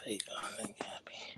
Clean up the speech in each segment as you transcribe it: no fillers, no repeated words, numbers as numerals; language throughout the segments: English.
There you go. Make you happy.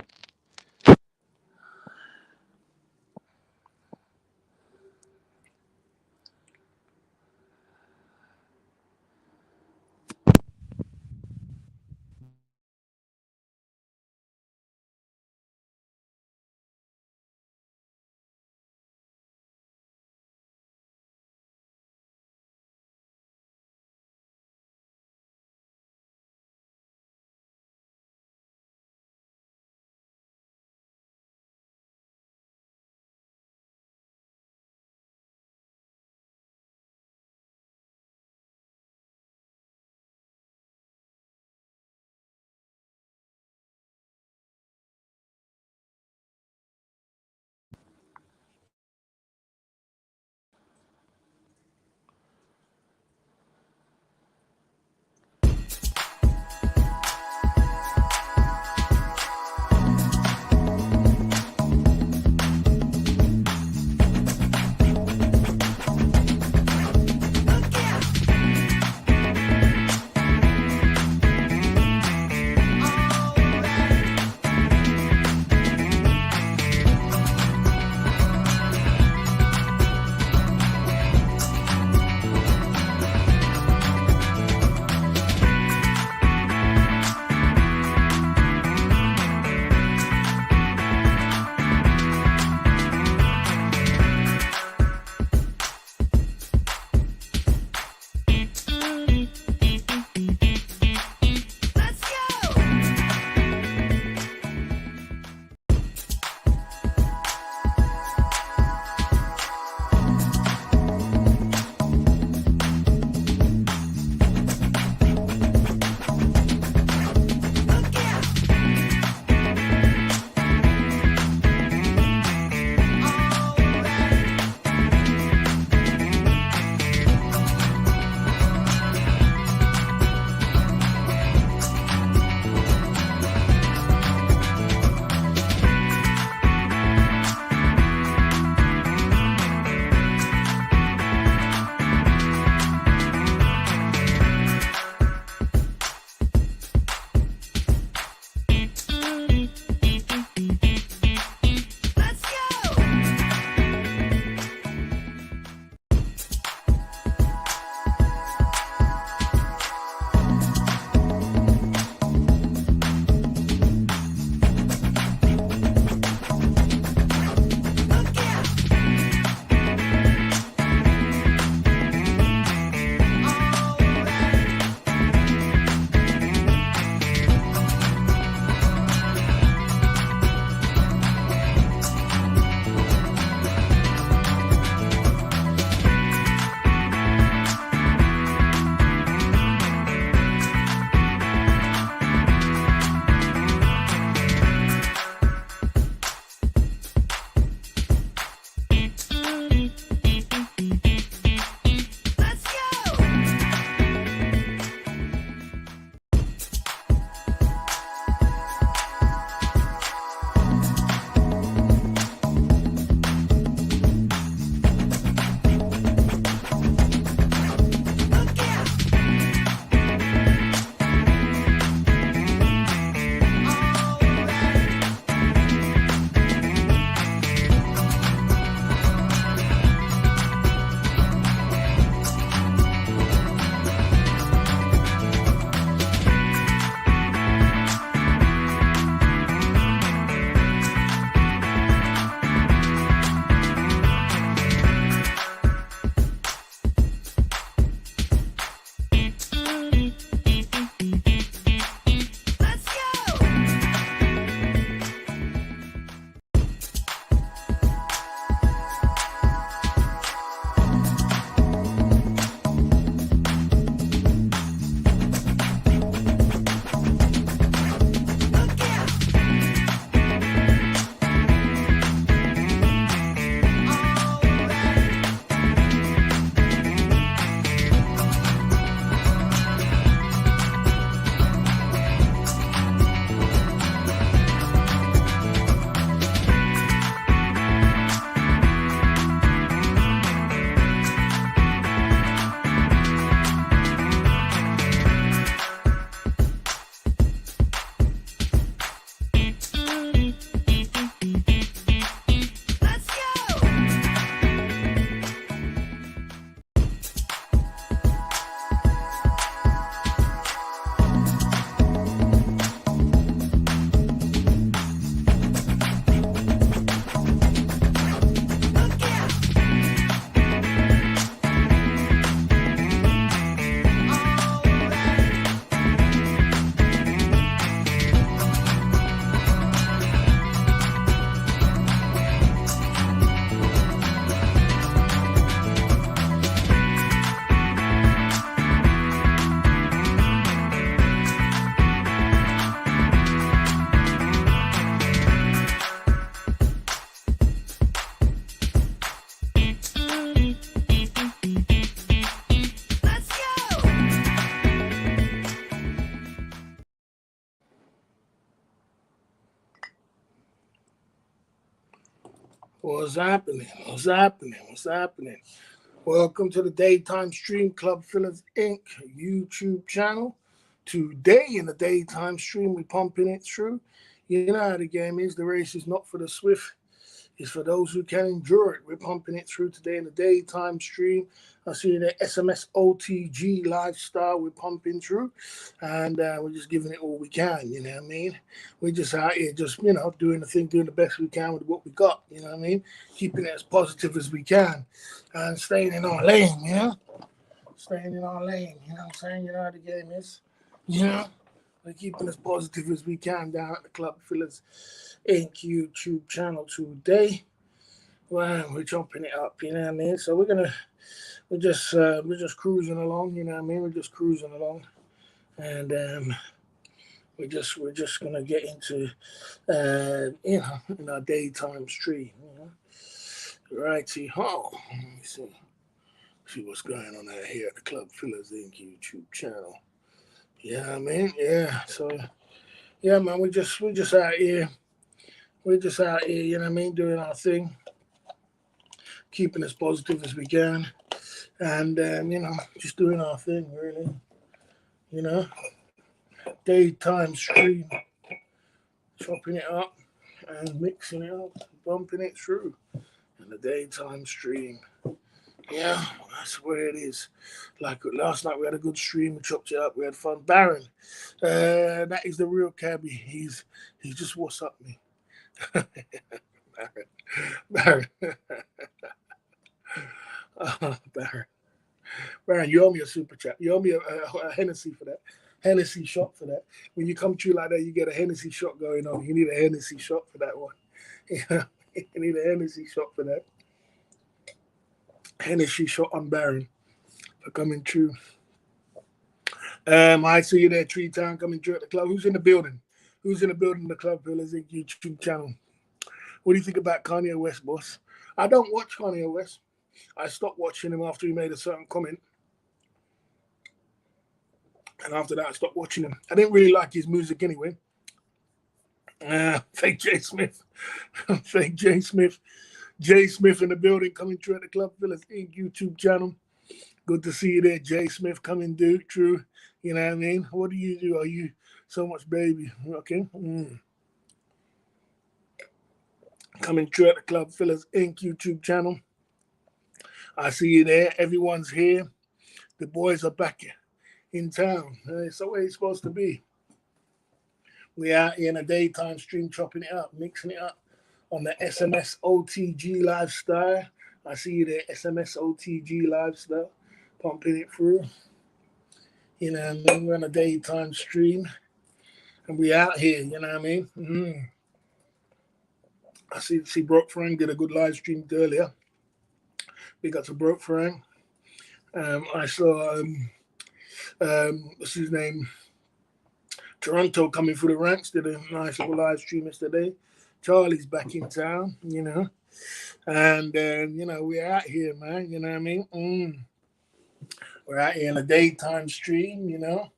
What's happening? What's happening? What's happening? Welcome to the Daytime Stream Club Fillers Inc. YouTube channel. Today in the daytime stream, we're pumping it through. You know how the game is. The race is not for the swift. It's for those who can endure it. We're pumping it through today in the daytime stream. I see the SMSOTG lifestyle we're pumping through. And we're just giving it all we can, you know what I mean? We're just out here just, doing the thing, doing the best we can with what we got, you know what I mean? Keeping it as positive as we can and staying in our lane, you know? Staying in our lane, you know what I'm saying? You know how the game is, you know? We're keeping as positive as we can down at the Club Fillers Inc. YouTube channel today. Wow, we're chopping it up, you know what I mean? So we're just cruising along, you know what I mean? We're just cruising along, and we're just gonna get into in our daytime stream, you know. Righty ho. Let me see what's going on out here at the Club Fillers Inc. YouTube channel. Yeah, I mean, yeah. So yeah, man, we're just out here. We're just out here, you know what I mean, doing our thing, keeping as positive as we can, and just doing our thing, really. You know, daytime stream, chopping it up and mixing it up, bumping it through in the daytime stream. Yeah, that's where it is. Like last night, we had a good stream. We chopped it up. We had fun. Baron, that is the real cabbie. He's just what's up me. Baron, Baron, Baron, you owe me a super chat. You owe me a Hennessy for that. Hennessy shot for that. When you come through like that, you get a Hennessy shot going on. You need a Hennessy shot for that one. You need a Hennessy shot for that. Hennessy shot on Baron for coming through. I see you there, Tree Town, coming through at the club. Who's in the building? Who's in the building? The Club Fillers Inc. YouTube channel. What do you think about Kanye West, boss? I don't watch Kanye West. I stopped watching him after he made a certain comment. And after that, I stopped watching him. I didn't really like his music anyway. Fake Jay Smith. Fake Jay Smith. Jay Smith in the building, coming through at the Club Fillers Inc. YouTube channel. Good to see you there, Jay Smith, coming through. You know what I mean? What do you do? Are you so much baby? Okay. Coming through at the Club Fillers Inc. YouTube channel. I see you there. Everyone's here. The boys are back in town. It's the way it's supposed to be. We out here in a daytime stream, chopping it up, mixing it up on the SMSOTG lifestyle. I see you there, SMSOTG lifestyle, pumping it through. You know what I mean? We're on a daytime stream, and we out here, you know what I mean? I see Broke Frank did a good live stream earlier. We got to Broke Frank. I saw, what's his name? Toronto coming through the ranks, did a nice little live stream yesterday. Charlie's back in town, you know. And, we're out here, man, you know what I mean? We're out here in a daytime stream, you know.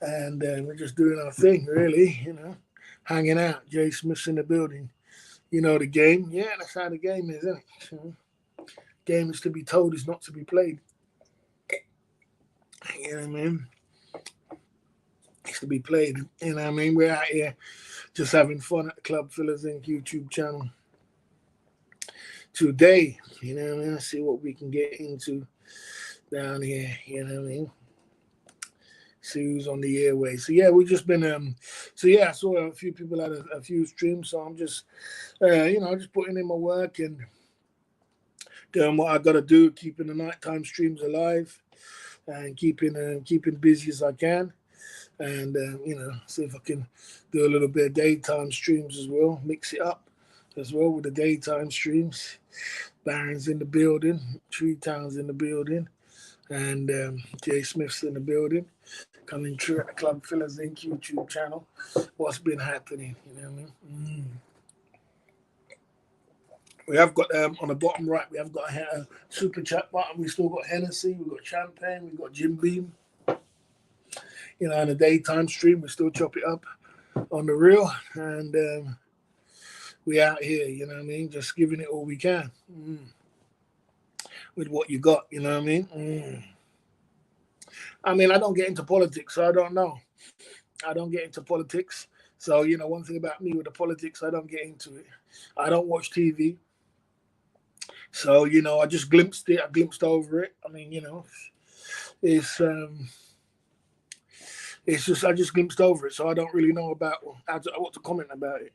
And we're just doing our thing, really, you know. Hanging out. Jay Smith's in the building. You know the game. Yeah, that's how the game is, isn't it? You know? Game is to be told, is not to be played. You know what I mean? It's to be played. You know what I mean? We're out here just having fun at the Club Fillers Inc. YouTube channel today. You know what I mean? Let's see what we can get into down here. You know what I mean? See who's on the airway. So yeah, we've just been I saw a few people had a few streams, so I'm just just putting in my work and doing what I gotta do, keeping the nighttime streams alive and keeping busy as I can. And see if I can do a little bit of daytime streams as well, mix it up as well with the daytime streams. Baron's in the building, Tree Town's in the building, and Jay Smith's in the building, coming through at the Club Fillers Inc. YouTube channel. What's been happening, you know what I mean? We have got on the bottom right, we have got a super chat button. We still got Hennessy, we've got champagne, we've got Jim Beam. You know, in the daytime stream, we still chop it up on the reel, and we out here, you know what I mean, just giving it all we can with what you got, you know what I mean. I mean, I don't get into politics, so I don't know. I don't get into politics. So, you know, one thing about me with the politics, I don't get into it. I don't watch TV. So, you know, I just glimpsed it. I glimpsed over it. I mean, you know, it's um, it's just I just glimpsed over it, so I don't really know about what to comment about it.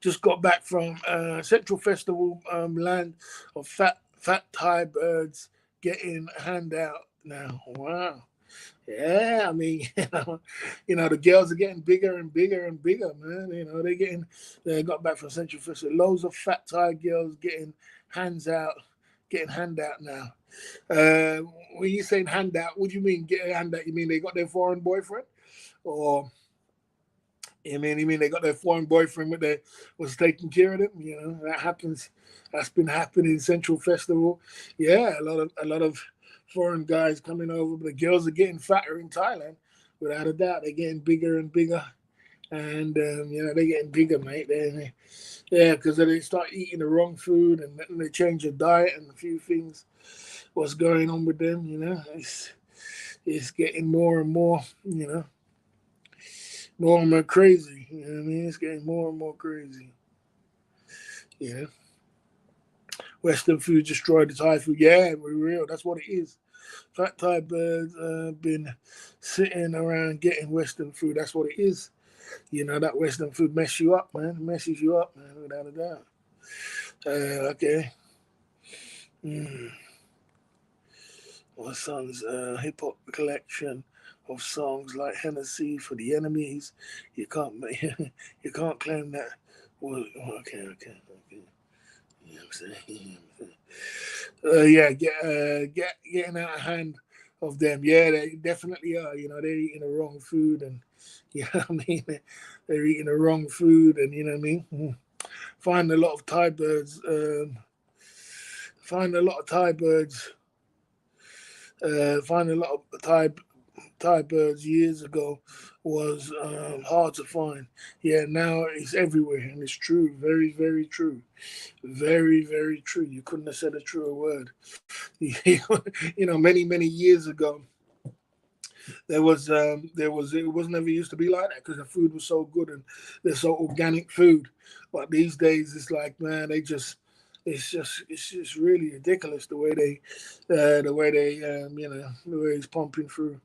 Just got back from Central Festival, land of fat Thai birds getting a handout now. Wow. Yeah, I mean, the girls are getting bigger and bigger and bigger, man. You know, they got back from Central Festival. Loads of fat Thai girls hands out, getting handout now. Uh, when you saying handout, what do you mean get a handout? You mean they got their foreign boyfriend, or you mean they got their foreign boyfriend was taking care of them? You know that happens. That's been happening in Central Festival. Yeah, a lot of foreign guys coming over, but the girls are getting fatter in Thailand, without a doubt. They're getting bigger and bigger, and they're getting bigger, mate. Yeah, because they start eating the wrong food, and then they change their diet and a few things. What's going on with them? You know, it's getting more and more. You know, more and more crazy. You know what I mean? It's getting more and more crazy. Yeah. Western food destroyed the Thai food. Yeah, we're real. That's what it is. Fat Thai birds been sitting around getting Western food. That's what it is. You know, that Western food mess you up, man. It messes you up, man, without a doubt. Okay. My son's hip hop collection of songs like Hennessy for the Enemies. You can't you can't claim that. Well, okay. You know what I'm saying? Getting out of hand of them. Yeah, they definitely are. You know, they're eating the wrong food, and you know what I mean. They're eating the wrong food, and you know what I mean. Find a lot of Thai birds. Find a lot of Thai birds. Find a lot of Thai birds years ago was hard to find. Yeah, now it's everywhere, and it's true. Very, very true. Very, very true. You couldn't have said a truer word. Many years ago, it was never used to be like that because the food was so good and they're so organic food. But these days, it's like, man, it's just really ridiculous the way the way it's pumping through.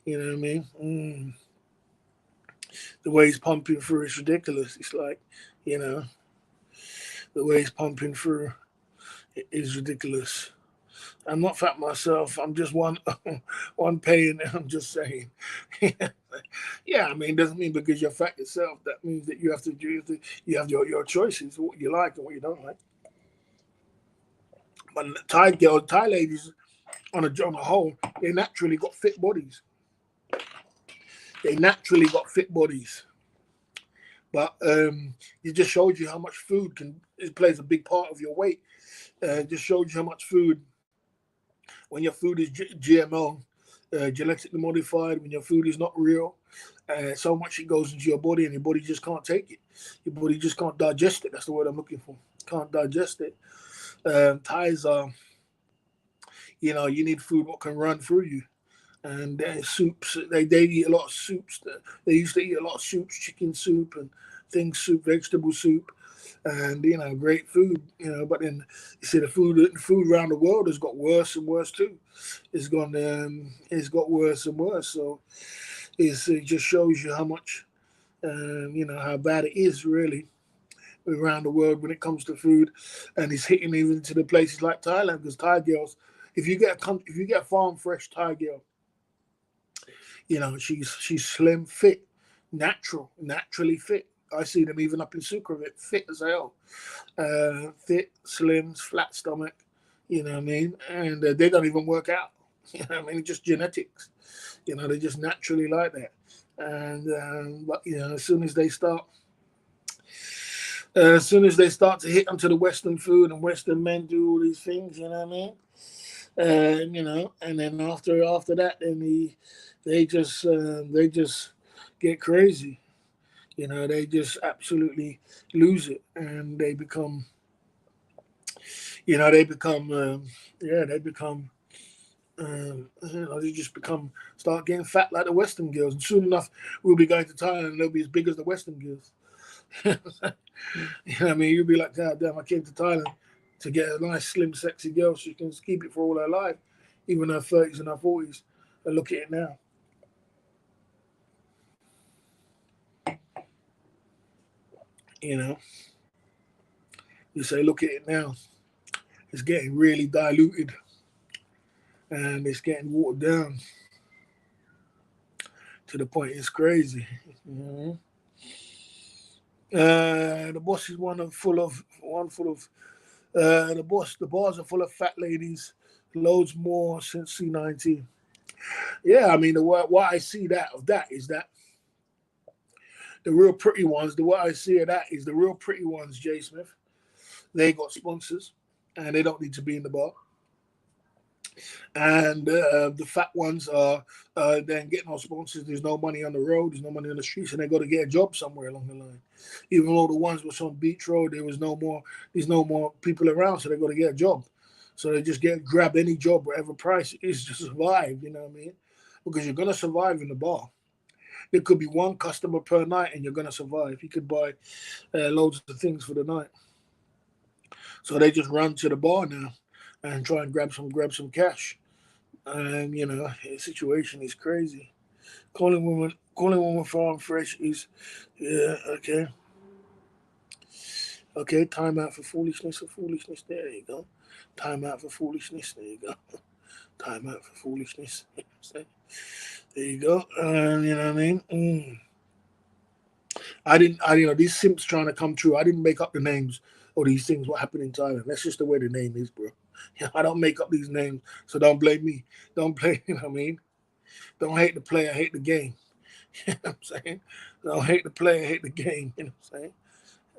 You know what I mean? The way it's pumping through is ridiculous. It's like, you know, the way it's pumping through is ridiculous. I'm not fat myself. I'm just one paying. I'm just saying. Yeah, I mean, it doesn't mean because you're fat yourself that means that you have to do. You have your choices, what you like and what you don't like. But Thai ladies, on a whole, they naturally got fit bodies. They naturally got fit bodies. But it just shows you how much food it plays a big part of your weight. It just shows you how much food, when your food is GMO, genetically modified, when your food is not real, so much it goes into your body and your body just can't take it. Your body just can't digest it. That's the word I'm looking for. Can't digest it. Thais are, you need food what can run through you. And soups, they eat a lot of soups. They used to eat a lot of soups, chicken soup and soup, vegetable soup, and great food. But then you see the food around the world has got worse and worse too. It's got worse and worse. So it just shows you how much, how bad it is really around the world when it comes to food, and it's hitting even to the places like Thailand. Because Thai girls, if you get a farm fresh Thai girl, she's slim, fit, naturally fit. I see them even up in Sukhumvit, fit as hell, fit, slim, flat stomach. You know what I mean? And they don't even work out. You know what I mean? Just genetics. They're just naturally like that. And but as soon as they start to hit onto the Western food and Western men do all these things, you know what I mean? And then after that, then they just get crazy. You know, they just absolutely lose it, and they become, you know, they become, yeah, they become, you know, they just become start getting fat like the Western girls, and soon enough we'll be going to Thailand and they'll be as big as the Western girls. You know what I mean? You'll be like, God damn, I came to Thailand to get a nice, slim, sexy girl so she can keep it for all her life, even her 30s and her 40s. And look at it now. You know, you say, look at it now. It's getting really diluted and it's getting watered down to the point it's crazy. You the boss is one full of the bars are full of fat ladies, loads more since C19. Yeah, I mean what I see that of that is that the real pretty ones. The what I see of that is the real pretty ones. Jay Smith, they got sponsors, and they don't need to be in the bar. And the fat ones are then getting no sponsors. There's no money on the road. There's no money on the streets, and they got to get a job somewhere along the line. Even though the ones was on Beach Road, there was no more. There's no more people around, so they got to get a job. So they just grab any job, whatever price it is, to survive. You know what I mean? Because you're gonna survive in the bar. There could be one customer per night, and you're gonna survive. You could buy loads of things for the night. So they just run to the bar now and try and grab some cash. And you know, the situation is crazy. Calling woman farm fresh is, yeah, okay, okay. Time out for foolishness. For foolishness. There you go. Time out for foolishness. There you go. Time out for foolishness. There you go. You know what I mean? You know, these simps trying to come true. I didn't make up the names of these things. What happened in Thailand? That's just the way the name is, bro. Yeah, I don't make up these names, so don't blame me. Don't blame. You know what I mean? Don't hate the player, hate the game. You know what I'm saying? Don't hate the player, hate the game. You know what I'm saying?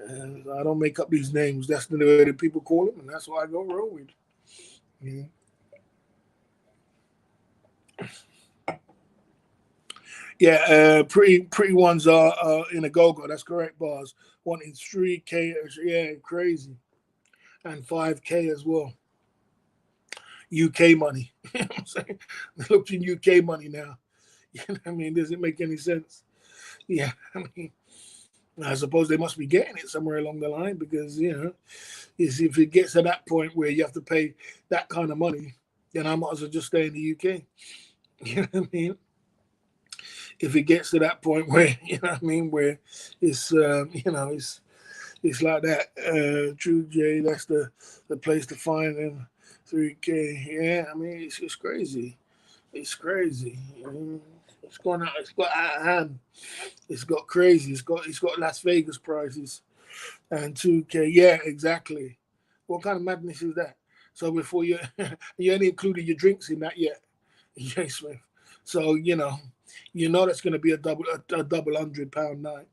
And I don't make up these names. That's the way that people call them, and that's why I go roll with. Yeah. Yeah, pretty ones are in a go-go. That's correct, bars. One is 3K, yeah, crazy, and 5K as well. UK money. You know what I'm saying? Look in UK money now. You know what I mean? Does it make any sense? Yeah, I mean, I suppose they must be getting it somewhere along the line because, you know, if it gets to that point where you have to pay that kind of money, then I might as well just stay in the UK. You know what I mean? If it gets to that point where, you know what I mean, where it's, you know, it's like that. True J, that's the place to find them. 3K. Yeah, I mean, it's crazy. It's crazy. It's gone out. It's got out of hand. It's got crazy. It's got Las Vegas prices and 2K. Yeah, exactly. What kind of madness is that? So before you ain't included your drinks in that yet, Jay Smith. So you know that's going to be a double £100 night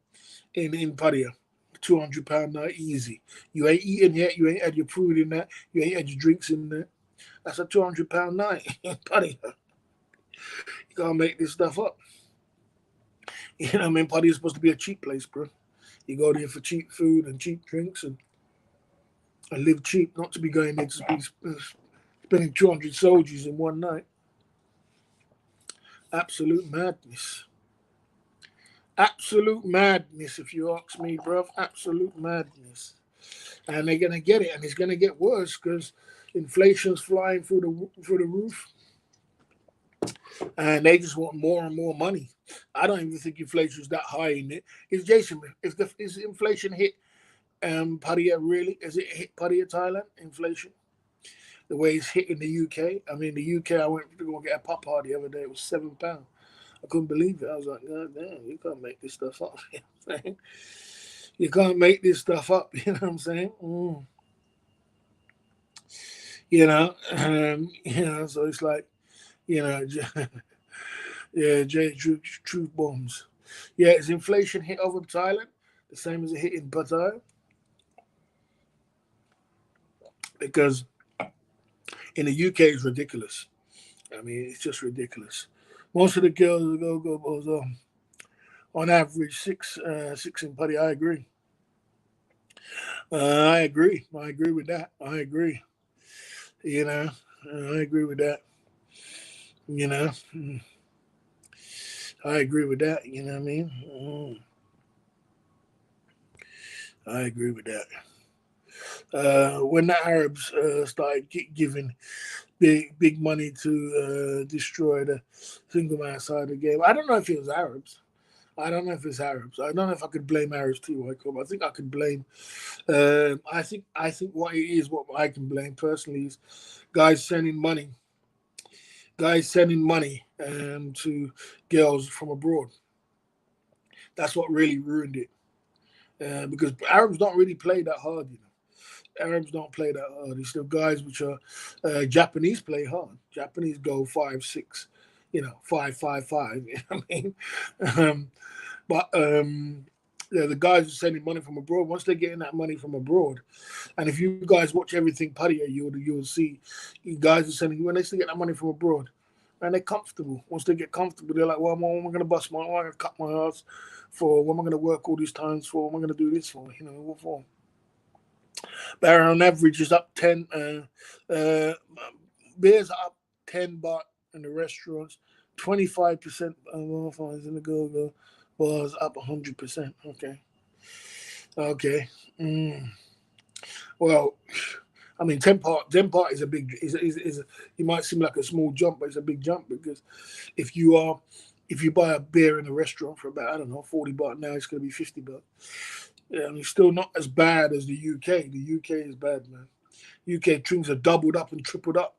in Paria. £200 night easy. You ain't eating yet. You ain't had your food in that. You ain't had your drinks in there. That's a £200 night in Paria. You gotta make this stuff up. You know what I mean? Paria is supposed to be a cheap place, bro. You go there for cheap food and cheap drinks and live cheap, not to be going there to be spending 200 soldiers in one night. Absolute madness. Absolute madness, if you ask me, bruv. Absolute madness. And they're gonna get it, and it's gonna get worse because inflation's flying through the roof, and they just want more and more money. I don't even think inflation's that high in it. Is Jason? Is inflation hit Paria really? Is it hit Paria Thailand inflation the way it's hit in the UK? I mean, the UK. I went to go get a papa the other day. It was £7. I couldn't believe it. I was like, God damn, you can't make this stuff up. You know what I'm saying? You can't make this stuff up. You know what I'm saying? So it's like, you know, yeah, truth bombs. Yeah, is inflation hit over Thailand the same as it hit in Pattaya? Because in the UK, it's ridiculous. I mean, it's just ridiculous. Most of the girls go on average, six in putty. I agree. I agree. I agree with that. I agree. You know, I agree with that. You know, I agree with that. You know what I mean? I agree with that. When the Arabs started giving big money to destroy the single man side of the game, I don't know if it was Arabs. I don't know if it's Arabs. I don't know if I could blame Arabs too. I think I could blame. I think what it is, what I can blame personally is guys sending money, to girls from abroad. That's what really ruined it. Because Arabs don't really play that hard, you know. Arabs don't play that hard. It's the guys which are Japanese play hard. Japanese go 5-6, 5-5-5. You know what I mean? Um, but yeah, the guys are sending money from abroad. Once they're getting that money from abroad, and if you guys watch everything Paddy, you'll see you guys are sending when they still get that money from abroad, and they're comfortable. Once they get comfortable, they're like, well, what am I going to bust my? What am I going to cut my ass for? What am I going to work all these times for? What am I going to do this for? What for? But on average, is up 10. Beers are up 10 baht in the restaurants. 25% of in the go bars up 100%. Okay. Okay. Well, I mean, 10 part is a big. You might seem like a small jump, but it's a big jump because if you buy a beer in a restaurant for about, I don't know, 40 baht, now it's going to be 50 baht. Yeah, I mean, still not as bad as the UK. The UK is bad, man. UK drinks are doubled up and tripled up.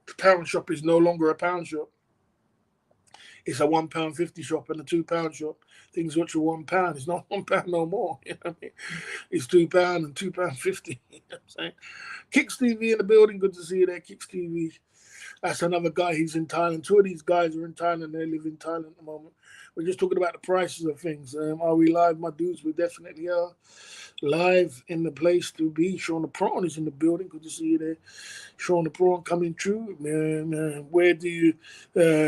The pound shop is no longer a pound shop. It's a £1.50 shop and a £2 shop. Things which are £1. It's not £1 no more. You know what I mean? It's £2 and £2.50. You know what I'm saying? Kicks TV in the building. Good to see you there, Kicks TV. That's another guy. He's in Thailand. Two of these guys are in Thailand. They live in Thailand at the moment. We're just talking about the prices of things. Are we live, my dudes? We definitely are live in the place to be. Sean the Prawn is in the building. Good to see you there. Sean the Prawn coming through. Where do you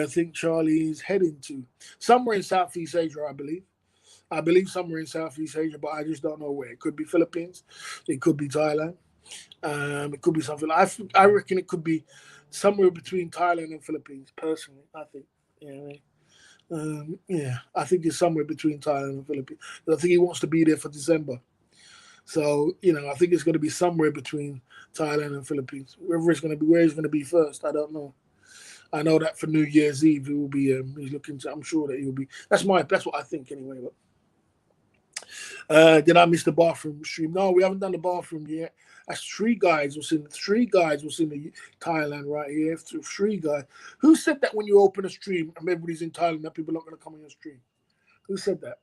think Charlie is heading to? Somewhere in Southeast Asia, I believe. I believe somewhere in Southeast Asia, but I just don't know where. It could be Philippines. It could be Thailand. It could be something. I reckon it could be somewhere between Thailand and Philippines. Personally, I think. Yeah, I think it's somewhere between Thailand and Philippines. I think he wants to be there for December. So, I think it's going to be somewhere between Thailand and Philippines. Where it's going to be first, I don't know. I know that for New Year's Eve, he will be. He's looking to. I'm sure that he will be. That's what I think anyway. But did I miss the bathroom stream? No, we haven't done the bathroom yet. That's three guys was in the Thailand right here. Three guys. Who said that when you open a stream and everybody's in Thailand that people are not going to come on your stream? Who said that?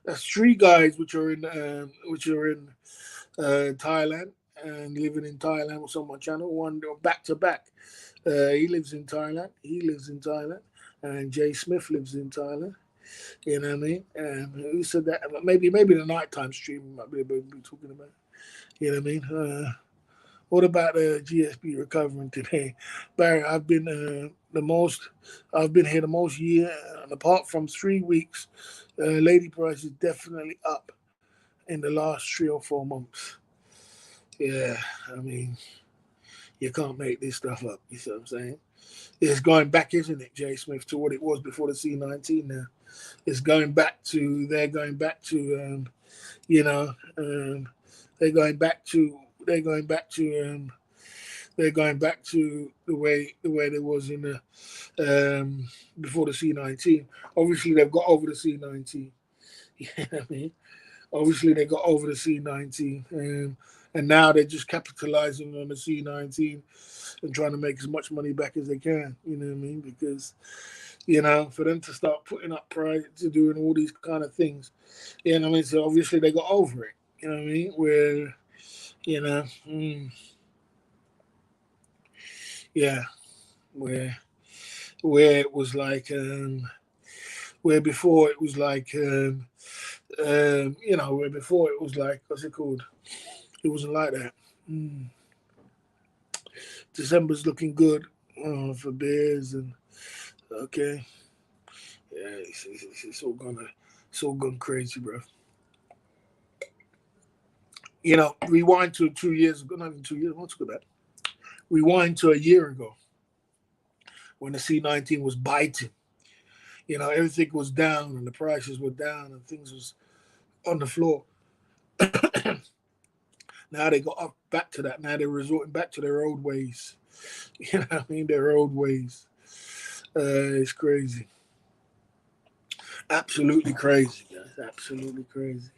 That's three guys which are in Thailand and living in Thailand was on my channel. One back to back. He lives in Thailand. And Jay Smith lives in Thailand. You know what I mean? And who said that? Maybe the nighttime stream we might be able to be talking about. You know what I mean? What about GSP recovering today? Barry, I've been here the most year, and apart from 3 weeks, lady price is definitely up in the last 3 or 4 months. Yeah, I mean, you can't make this stuff up. You see what I'm saying? It's going back, isn't it, Jay Smith, to what it was before the C19 now. It's going back to, they're going back to the way there was in the before the C19. Obviously, they've got over the C19. You know what I mean? Obviously, they got over the C19, and now they're just capitalizing on the C19 and trying to make as much money back as they can. You know what I mean? Because for them to start putting up price to doing all these kind of things, you know what I mean? So obviously they got over it. You know what I mean? Where, where it was like, where before it was like, where before it was like, what's it called? It wasn't like that. December's looking good for beers and okay. Yeah, it's all gone crazy, bro. You know, rewind to 2 years ago, not even 2 years, what's good that? Rewind to a year ago when the C19 was biting. You know, everything was down and the prices were down and things was on the floor. Now they got up back to that. Now they're resorting back to their old ways. You know what I mean? Their old ways. It's crazy. Absolutely crazy, guys. Absolutely crazy.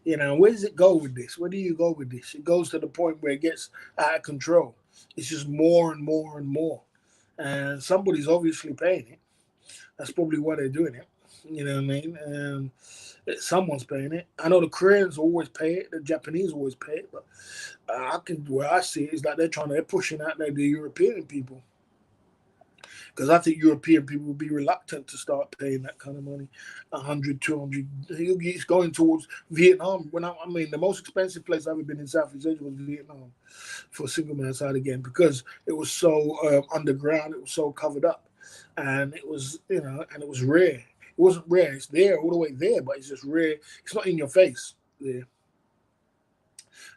You know, where does it go with this? Where do you go with this? It goes to the point where it gets out of control. It's just more and more and more. And somebody's obviously paying it. That's probably why they're doing it. You know what I mean? Someone's paying it. I know the Koreans always pay it. The Japanese always pay it. But where I see it is that they're pushing out like the European people, because I think European people would be reluctant to start paying that kind of money, 100, 200. It's going towards Vietnam. I mean, the most expensive place I've ever been in Southeast Asia was Vietnam for a single man side again, because it was so underground, it was so covered up, and it was, and it was rare. It wasn't rare. It's there all the way there, but it's just rare. It's not in your face there.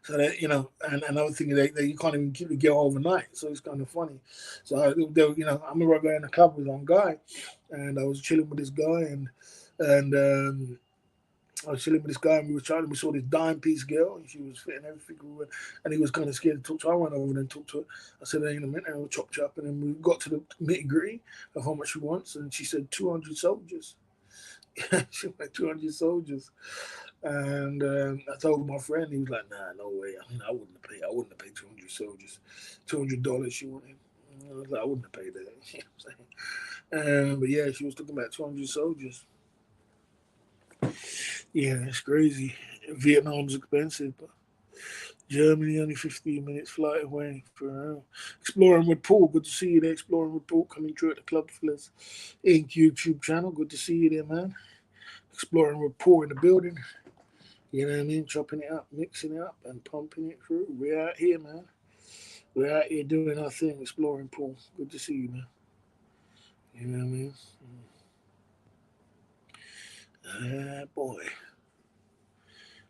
So that, and another thing, that you can't even keep the girl overnight. So it's kind of funny. So I remember going in a club with one guy, and I was chilling with this guy, and I was chilling with this guy, and we saw this dime piece girl, and she was fitting everything. And he was kind of scared to talk to her. I went over and talked to her. I said, "Hey, in a minute," and we chopped up, and then we got to the nitty gritty of how much she wants, and she said 200 soldiers. She went 200 soldiers. And I told my friend, he was like, "Nah, no way. I mean, I wouldn't have paid 200 soldiers, $200 she wanted." I was like, "I wouldn't have paid that." You know what I'm saying? But yeah, she was talking about 200 soldiers. Yeah, it's crazy. Vietnam's expensive, but Germany only 15 minutes flight away for Exploring with Paul. Good to see you there. Exploring with Paul coming through at the Club Fillers Inc. YouTube channel. Good to see you there, man. Exploring with Paul in the building. You know what I mean? Chopping it up, mixing it up, and pumping it through. We're out here, man. We're out here doing our thing, exploring, Paul. Good to see you, man. You know what I mean? Boy.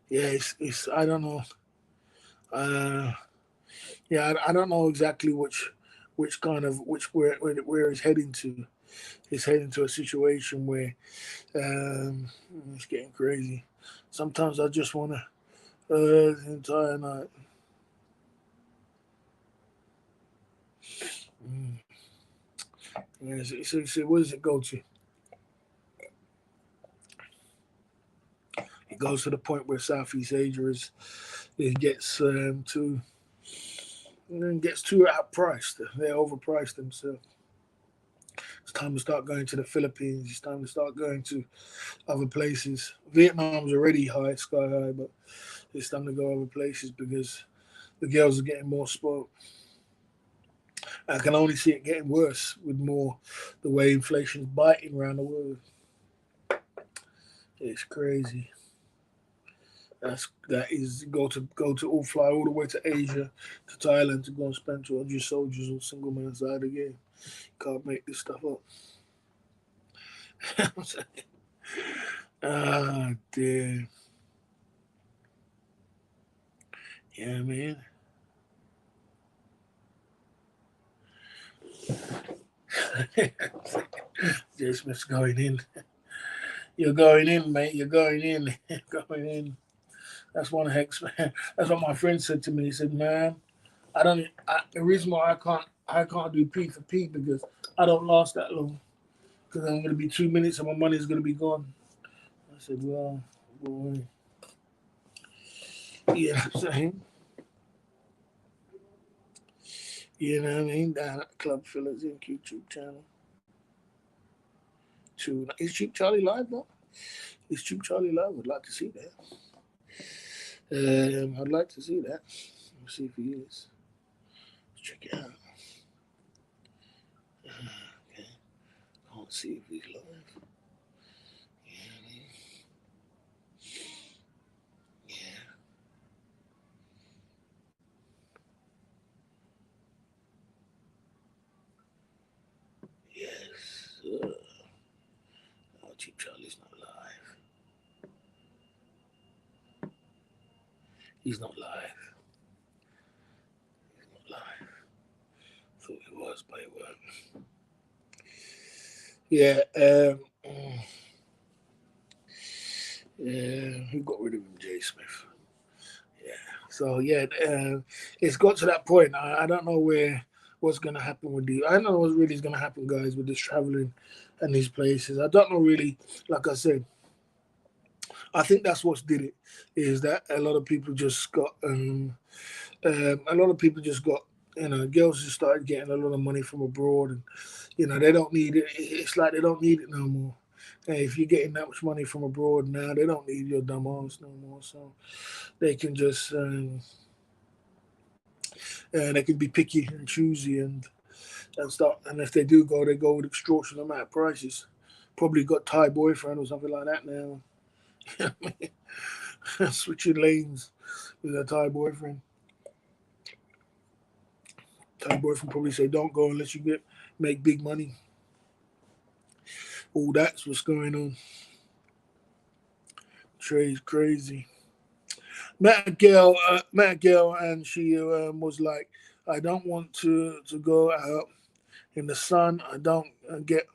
Yeah, it's I don't know. Uh, yeah, I don't know exactly which kind of which where it's heading to. It's heading to a situation where um, it's getting crazy. Sometimes I just want to the entire night. Mm. Yeah, so where does it go to? It goes to the point where Southeast Asia it gets too outpriced. They overpriced themselves. It's time to start going to the Philippines. It's time to start going to other places. Vietnam's already high, sky high, but it's time to go other places because the girls are getting more spoiled. I can only see it getting worse with more the way inflation's biting around the world. It's crazy. That is go to all fly all the way to Asia, to Thailand to go and spend 200 soldiers on single man side again. Can't make this stuff up. Ah, damn. Yeah, man. Jay Smith's going in. You're going in, mate. You're going in. You're going in. That's one hex. That's what my friend said to me. He said, "Man, I don't. The reason why I can't do P for P because I don't last that long. Because I'm going to be 2 minutes and my money's going to be gone." I said, "Well, boy, yeah." I'm saying, you know what I mean? Down at Club Fillers Inc. YouTube channel. Is Cheap Charlie live, though? Is Cheap Charlie live? I'd like to see that. I'd like to see that. Let's see if he is. Let's check it out. Okay. Can't see if he's live. Yeah, yeah. Yes. He's not live. He's not live. Thought it was, but it weren't. Yeah. Yeah. Who got rid of him? Jay Smith. Yeah. So yeah, it's got to that point. I don't know what's gonna happen with the. I don't know what really is gonna happen, guys, with this traveling and these places. I don't know really. Like I said, I think that's what's did it. Is that a lot of people just got a lot of people just got girls just started getting a lot of money from abroad, and they don't need it. It's like they don't need it no more. Hey, if you're getting that much money from abroad now, they don't need your dumb ass no more. So they can just they can be picky and choosy and start. And if they do go, they go with extortionate amount of prices. Probably got Thai boyfriend or something like that now. Switching lanes with a Thai boyfriend. Thai boyfriend probably say, "Don't go unless you make big money." Oh, that's what's going on. Trey's crazy. Matt Gill, and she was like, "I don't want to go out in the sun. I don't get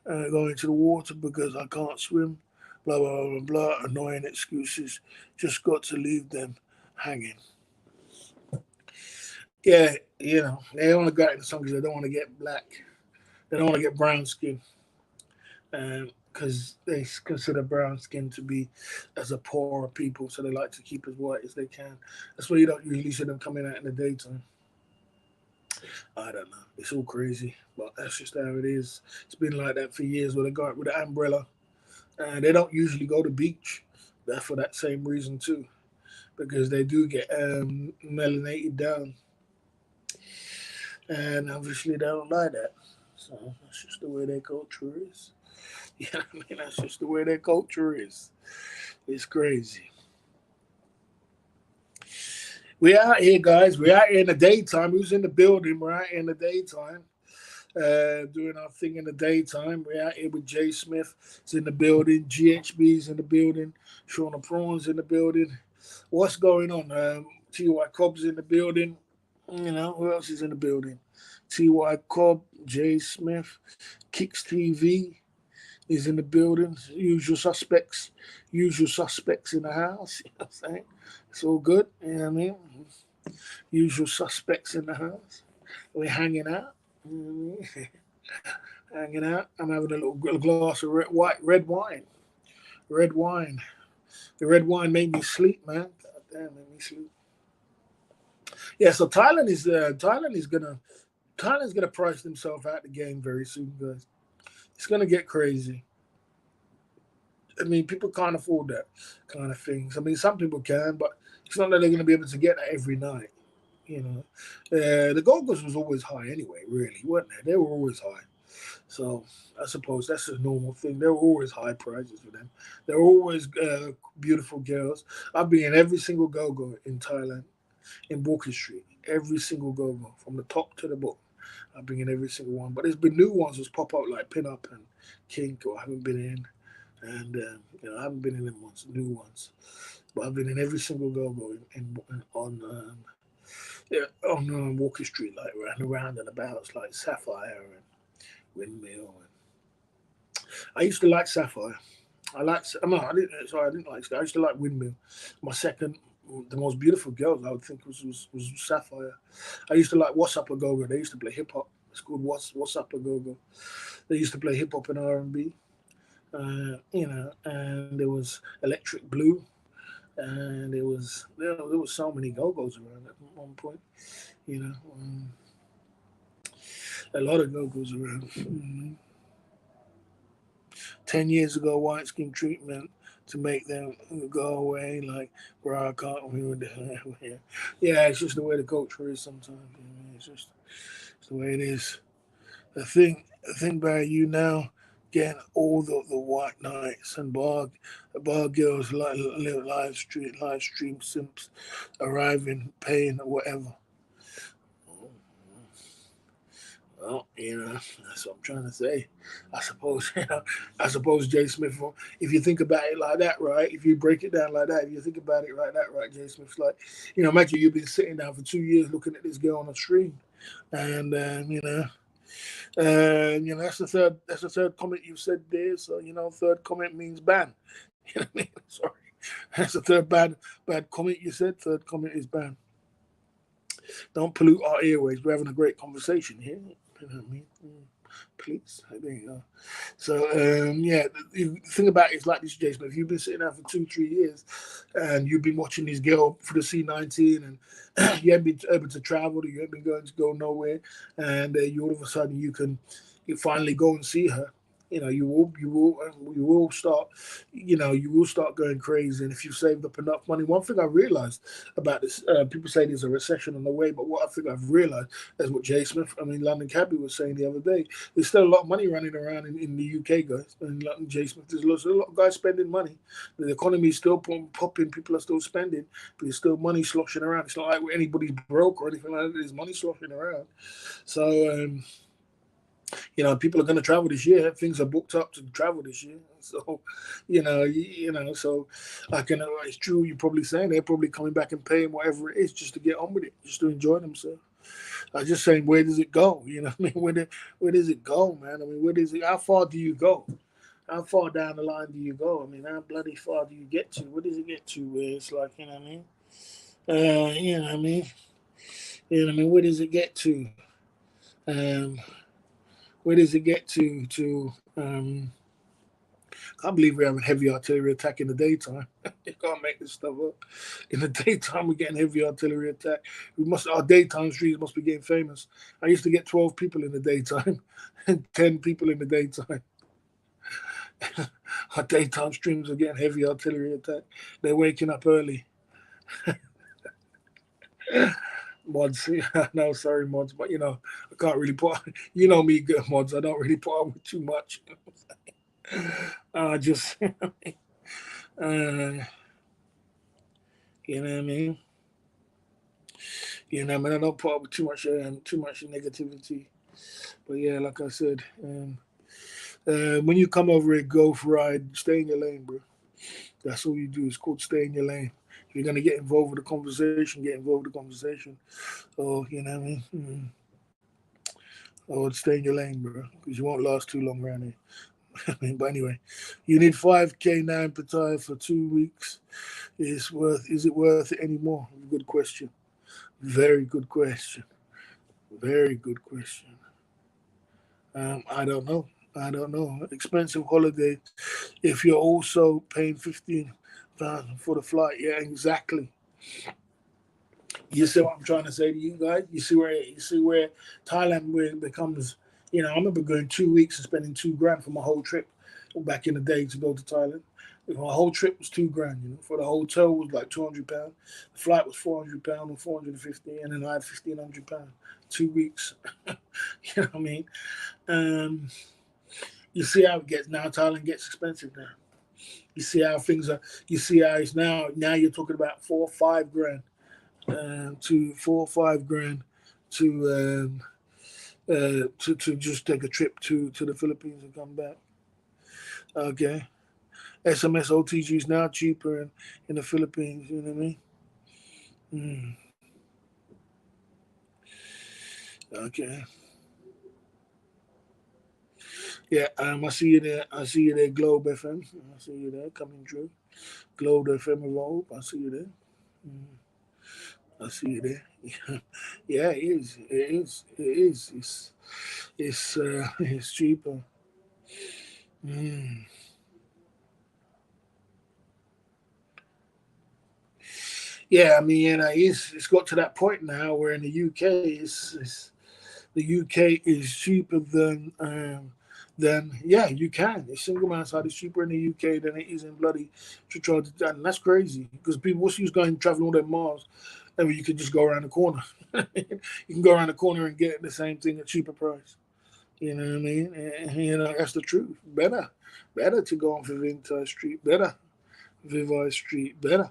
go into the water because I can't swim." Blah blah blah blah. Annoying excuses. Just got to leave them hanging. Yeah, they want to go out in the sun because they don't want to get black. They don't want to get brown skin. Because they consider brown skin to be as a poorer people, so they like to keep as white as they can. That's why you don't usually see them coming out in the daytime. I don't know. It's all crazy, but that's just how it is. It's been like that for years. Where they go out with an umbrella, and they don't usually go to the beach. That's for that same reason too, because they do get melanated down, and obviously they don't like that. So that's just the way their culture is. Yeah, I mean that's just the way their culture is. It's crazy. We out here, guys. We out here in the daytime. Who's in the building? We're out here in the daytime, doing our thing in the daytime. We're out here with Jay Smith. Is in the building. GHB's in the building. Shauna Prawn's in the building. What's going on? T.Y. Cobb's in the building. Who else is in the building? T.Y. Cobb, Jay Smith, Kicks TV is in the building. Usual suspects. Usual suspects in the house. You know what I'm saying? It's all good. You know what I mean? Usual suspects in the house. We're hanging out. Hanging out. I'm having a little glass of red wine. Red wine. The red wine made me sleep, man. God damn, made me sleep. Yeah, so Thailand's gonna price themselves out the game very soon, guys. It's gonna get crazy. I mean, people can't afford that kind of things. I mean, some people can, but it's not that they're going to be able to get that every night. The Go-Go's was always high anyway, really, weren't they? They were always high. So I suppose that's a normal thing. There were always high prices for them. There were always beautiful girls. I've been in every single Go-Go in Thailand, in Walker Street. Every single Go-Go, from the top to the bottom. I've been in every single one. But there's been new ones that pop up like Pin Up and Kink, or I haven't been in. And I haven't been in them ones, new ones, but I've been in every single Go-Go on Walker Street, like around and about, like Sapphire and Windmill. And I used to like Sapphire. I didn't like. I used to like Windmill. My second, the most beautiful girls I would think was Sapphire. I used to like What's Up a Go-Go. They used to play hip hop. It's called What's Up a Go-Go. They used to play hip hop and R&B. And there was Electric Blue, and there was so many Go-Go's around at one point, a lot of Go-Go's around. 10 years ago, white skin treatment to make them go away, like, bro, I can't, we were there. Yeah, it's just the way the culture is sometimes. It's the way it is. The thing about you now, getting all the white knights and bar girls, live stream simps arriving, paying or whatever. Well, that's what I'm trying to say. I suppose, I suppose Jay Smith, if you think about it like that, right? If you break it down like that, if you think about it like that, right? Jay Smith's like, imagine you've been sitting down for 2 years looking at this girl on a stream, and that's the third comment you've said there. So third comment means ban. You know what I mean? Sorry, that's the third bad comment you said. Third comment is ban. Don't pollute our airways. We're having a great conversation here. You know what I mean? Please. There you go. So, the thing about it is like this, Jason. If you've been sitting there for 2-3 years and you've been watching this girl for the C19 and you haven't been able to travel, you haven't been going to go nowhere, and you all of a sudden you finally go and see her. You will start going crazy. And if you've saved up enough money, one thing I realized about this, people say there's a recession on the way, but what I think I've realized is what Jay Smith, London Cabbie was saying the other day. There's still a lot of money running around in the UK, guys. And Jay Smith, there's a lot of guys spending money. The economy is still popping. People are still spending, but there's still money sloshing around. It's not like anybody's broke or anything like that. There's money sloshing around. So, people are going to travel this year. Things are booked up to travel this year. So, so it's true. You're probably saying they're probably coming back and paying whatever it is just to get on with it, just to enjoy themselves. I'm just saying, where does it go? You know what I mean? Where does it go, man? Where does it? How far do you go? How far down the line do you go? How bloody far do you get to? Where does it get to? Where it's like, you know what I mean? Where does it get to? Where does it get to? I believe we're having heavy artillery attack in the daytime. You can't make this stuff up. In the daytime, we're getting heavy artillery attack. Our daytime streams must be getting famous. I used to get 12 people in the daytime and 10 people in the daytime. Our daytime streams are getting heavy artillery attack. They're waking up early. Mods, no, sorry, mods, but I can't really put. Me, good mods. I don't really put up with too much. Just, you know what I mean. I don't put up with too much negativity. But yeah, like I said, when you come over here, golf ride, stay in your lane, bro. That's all you do. It's called stay in your lane. If you're gonna get involved with the conversation, get involved with the conversation. Oh, you know what I mean? Or stay in your lane, bro, because you won't last too long around here. But anyway, you need 5K now per tire for 2 weeks. Is it worth it anymore? Good question. Very good question. Very good question. I don't know. Expensive holiday. If you're also paying 15,000 for the flight, yeah, exactly. You see what I'm trying to say to you guys? You see where Thailand becomes. I remember going 2 weeks and spending $2,000 for my whole trip back in the day to go to Thailand. My whole trip was $2,000. For the hotel was like £200. The flight was £400 or £450, and then I had £1,500. 2 weeks. You know what I mean? You see how it gets now. Thailand gets expensive now. You see how things are. You see how it's now. Now you're talking about $4 or $5,000. To $4 or $5,000 to just take a trip to the Philippines and come back. Okay, SMSOTG is now cheaper in the Philippines. You know what I mean? Okay. Yeah, I see you there. Globe FM. I see you there coming through. Globe FM Evolve. I see you there. I see you there. Yeah, it is. It is. It is. It's cheaper. Yeah, it's got to that point now where in the UK, the UK is cheaper than you can. A single man side is cheaper in the UK than it is in bloody and that's crazy because people what's use going traveling all their miles, and you can just go around the corner. You can go around the corner and get the same thing at cheaper price. You know what I mean? And, that's the truth. Better to go on Vivint Street. Better Vivi Street. Better.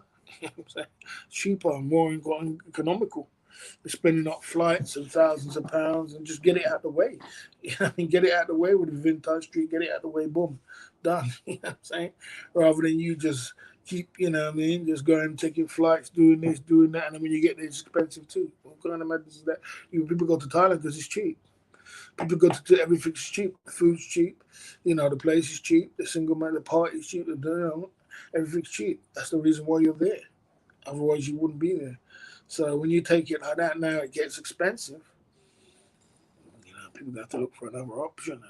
Cheaper, more economical. They're spending up flights and thousands of pounds and just get it out of the way. You know what I mean? Get it out of the way with the Vintage Street, get it out of the way, boom, done. You know what I'm saying? Rather than you just keep, you know what I mean, just going, taking flights, doing this, doing that, and then when you get there, it's expensive too. What kind of madness is that? People go to Thailand because it's cheap. People go to everything's cheap. The food's cheap. You know, the place is cheap. The single man, the party's cheap. You know, everything's cheap. That's the reason why you're there. Otherwise, you wouldn't be there. So when you take it like that, now it gets expensive. You know, people got to look for another option,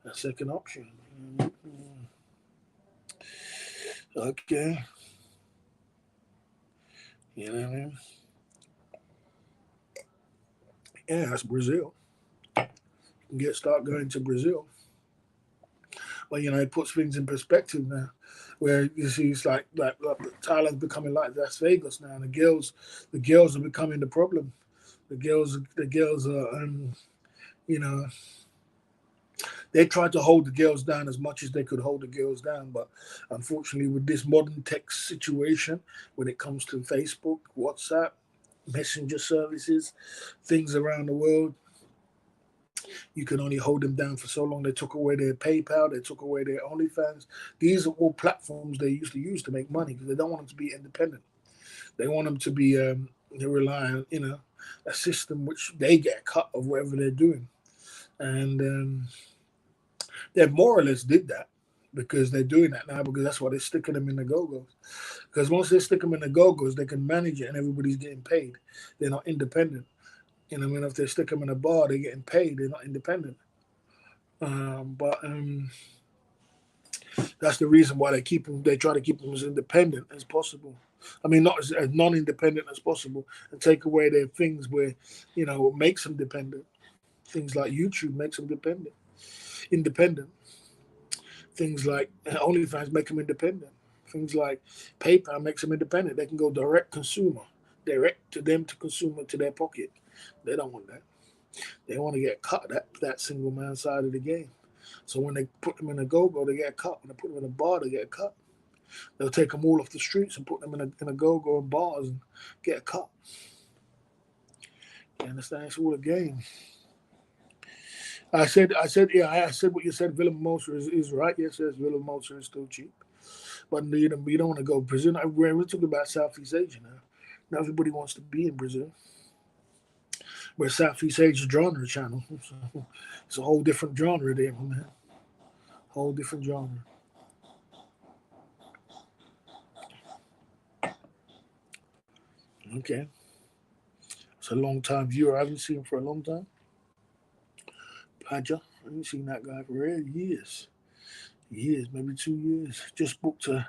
a second option. Okay. You know what I mean? Yeah, that's Brazil. You can start going to Brazil. But you know, it puts things in perspective now, where you see it's like Thailand's becoming like Las Vegas now, and the girls are becoming the problem. The girls are, you know, they tried to hold the girls down as much as they could hold the girls down, but unfortunately, with this modern tech situation, when it comes to Facebook, WhatsApp, messenger services, things around the world, you can only hold them down for so long. They took away their PayPal, they took away their OnlyFans. These are all platforms they used to use to make money because they don't want them to be independent. They want them to be they rely on, you know, a system which they get a cut of whatever they're doing. And they more or less did that because they're doing that now because that's why they're sticking them in the go-go's. Because once they stick them in the go-go's, they can manage it and everybody's getting paid. They're not independent. You know what I mean? If they stick them in a bar, they're getting paid. They're not independent. But that's the reason why they keep them. They try to keep them as independent as possible. I mean, not as non-independent as possible, and take away their things where, you know, what makes them dependent. Things like YouTube makes them independent. Things like OnlyFans make them independent. Things like PayPal makes them independent. They can go direct to them to consumer to their pocket. They don't want that. They want to get cut that single man side of the game. So when they put them in a go-go, they get cut. When they put them in a bar, they get cut. They'll take them all off the streets and put them in a go-go and bars and get a cut. You understand? It's all a game. I said what you said. Villa Mimosa is right. Yes, Villa Mimosa is still cheap, but you don't want to go Brazil. We're talking about Southeast Asia now. Now everybody wants to be in Brazil. We're Southeast Asia genre channel. So it's a whole different genre there, man. Whole different genre. Okay. It's a long time viewer. I haven't seen him for a long time. Paja. I haven't seen that guy for years. Years, maybe 2 years. Just booked a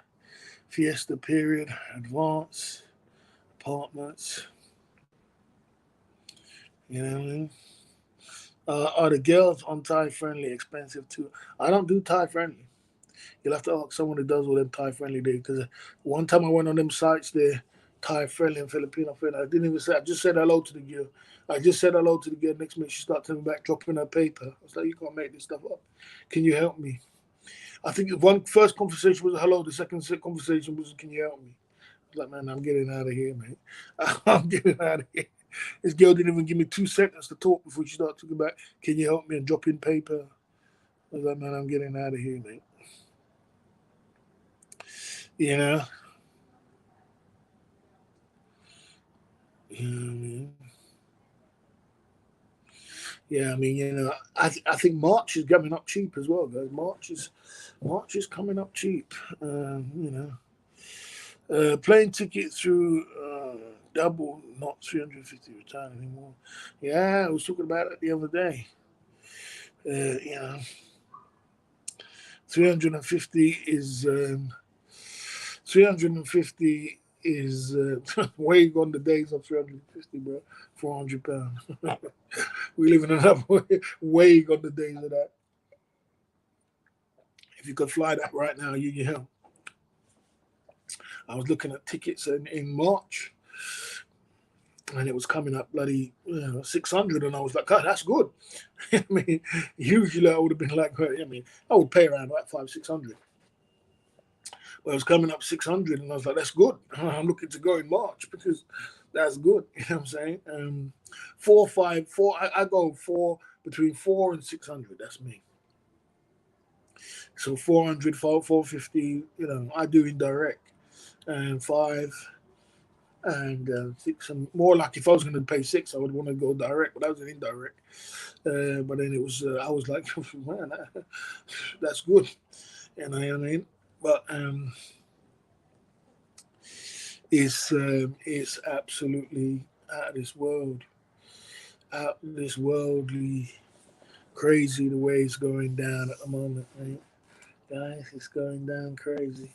Fiesta period, advance, apartments. You know what I mean? Are the girls on Thai friendly expensive too? I don't do Thai friendly. You'll have to ask someone who does all them Thai friendly there. Because one time I went on them sites there, Thai friendly and Filipino friendly. I didn't even say. I just said hello to the girl. I just said hello to the girl. Next minute she started telling me back, dropping her paper. I was like, you can't make this stuff up. Can you help me? I think first conversation was hello. The second conversation was, can you help me? I was like, man, I'm getting out of here, mate. I'm getting out of here. This girl didn't even give me 2 seconds to talk before she started talking about, can you help me and drop in paper? I was like, man, I'm getting out of here, mate. You know? You know what I mean? Yeah, I mean, you know, I think March is coming up cheap as well, guys. March is coming up cheap. You know, plane ticket through double, not 350 return anymore. Yeah, I was talking about it the other day. You know, 350 is 350 is way gone the days of 350, bro. £400. We live in another way gone the days of that. If you could fly that right now, you know. I was looking at tickets in March, and it was coming up bloody 600, and I was like, God, that's good. I mean, usually I would have been like, I mean, I would pay around like 500-600. Well, it was coming up 600, and I was like, that's good. I'm looking to go in March because That's good. You know what I'm saying? 4, 5, 4. I go between 4 and 600. That's me. So 400, 450. You know, I do indirect, and 5 and 6. And more like if I was going to pay 6, I would want to go direct, but that was an indirect. But then it was I was like, man, that's good. And I mean, but it's absolutely out of this world, out of this worldly crazy the way it's going down at the moment, right? Guys, it's going down crazy.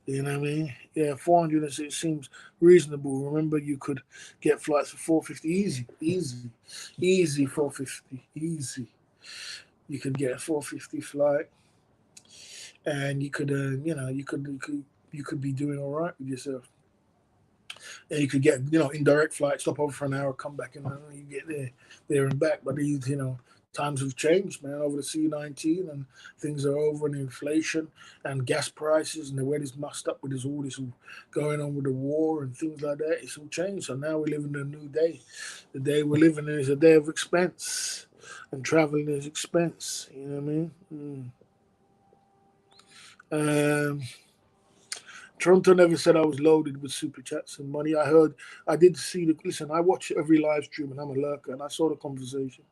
You know what I mean? Yeah, 400 it seems reasonable. Remember, you could get flights for 450 easy, easy 450, easy. You could get a 450 flight, and you could, you could be doing all right with yourself. And you could get, indirect flight, stop over for an hour, come back, and you get there and back. But these, times have changed, man, over the C-19, and things are over, and inflation and gas prices, and the way it's mussed up with all this going on with the war and things like that. It's all changed. So now we live in a new day. The day we're living in is a day of expense, and traveling is expense. You know what I mean? Toronto never said I was loaded with super chats and money. I did see listen, I watch every live stream, and I'm a lurker, and I saw the conversation.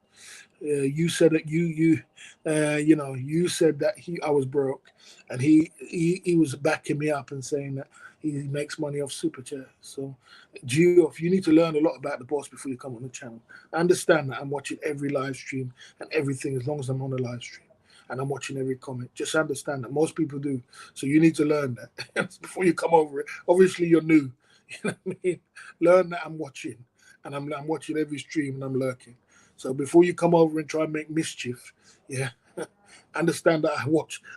You said that you said that I was broke, and he was backing me up and saying that he makes money off super chat. So, Geoff, you need to learn a lot about the boss before you come on the channel. I understand that I'm watching every live stream and everything as long as I'm on the live stream. And I'm watching every comment. Just understand that most people do. So you need to learn that before you come over it. Obviously, you're new. You know what I mean? Learn that I'm watching. And I'm watching every stream, and I'm lurking. So before you come over and try and make mischief, yeah, understand that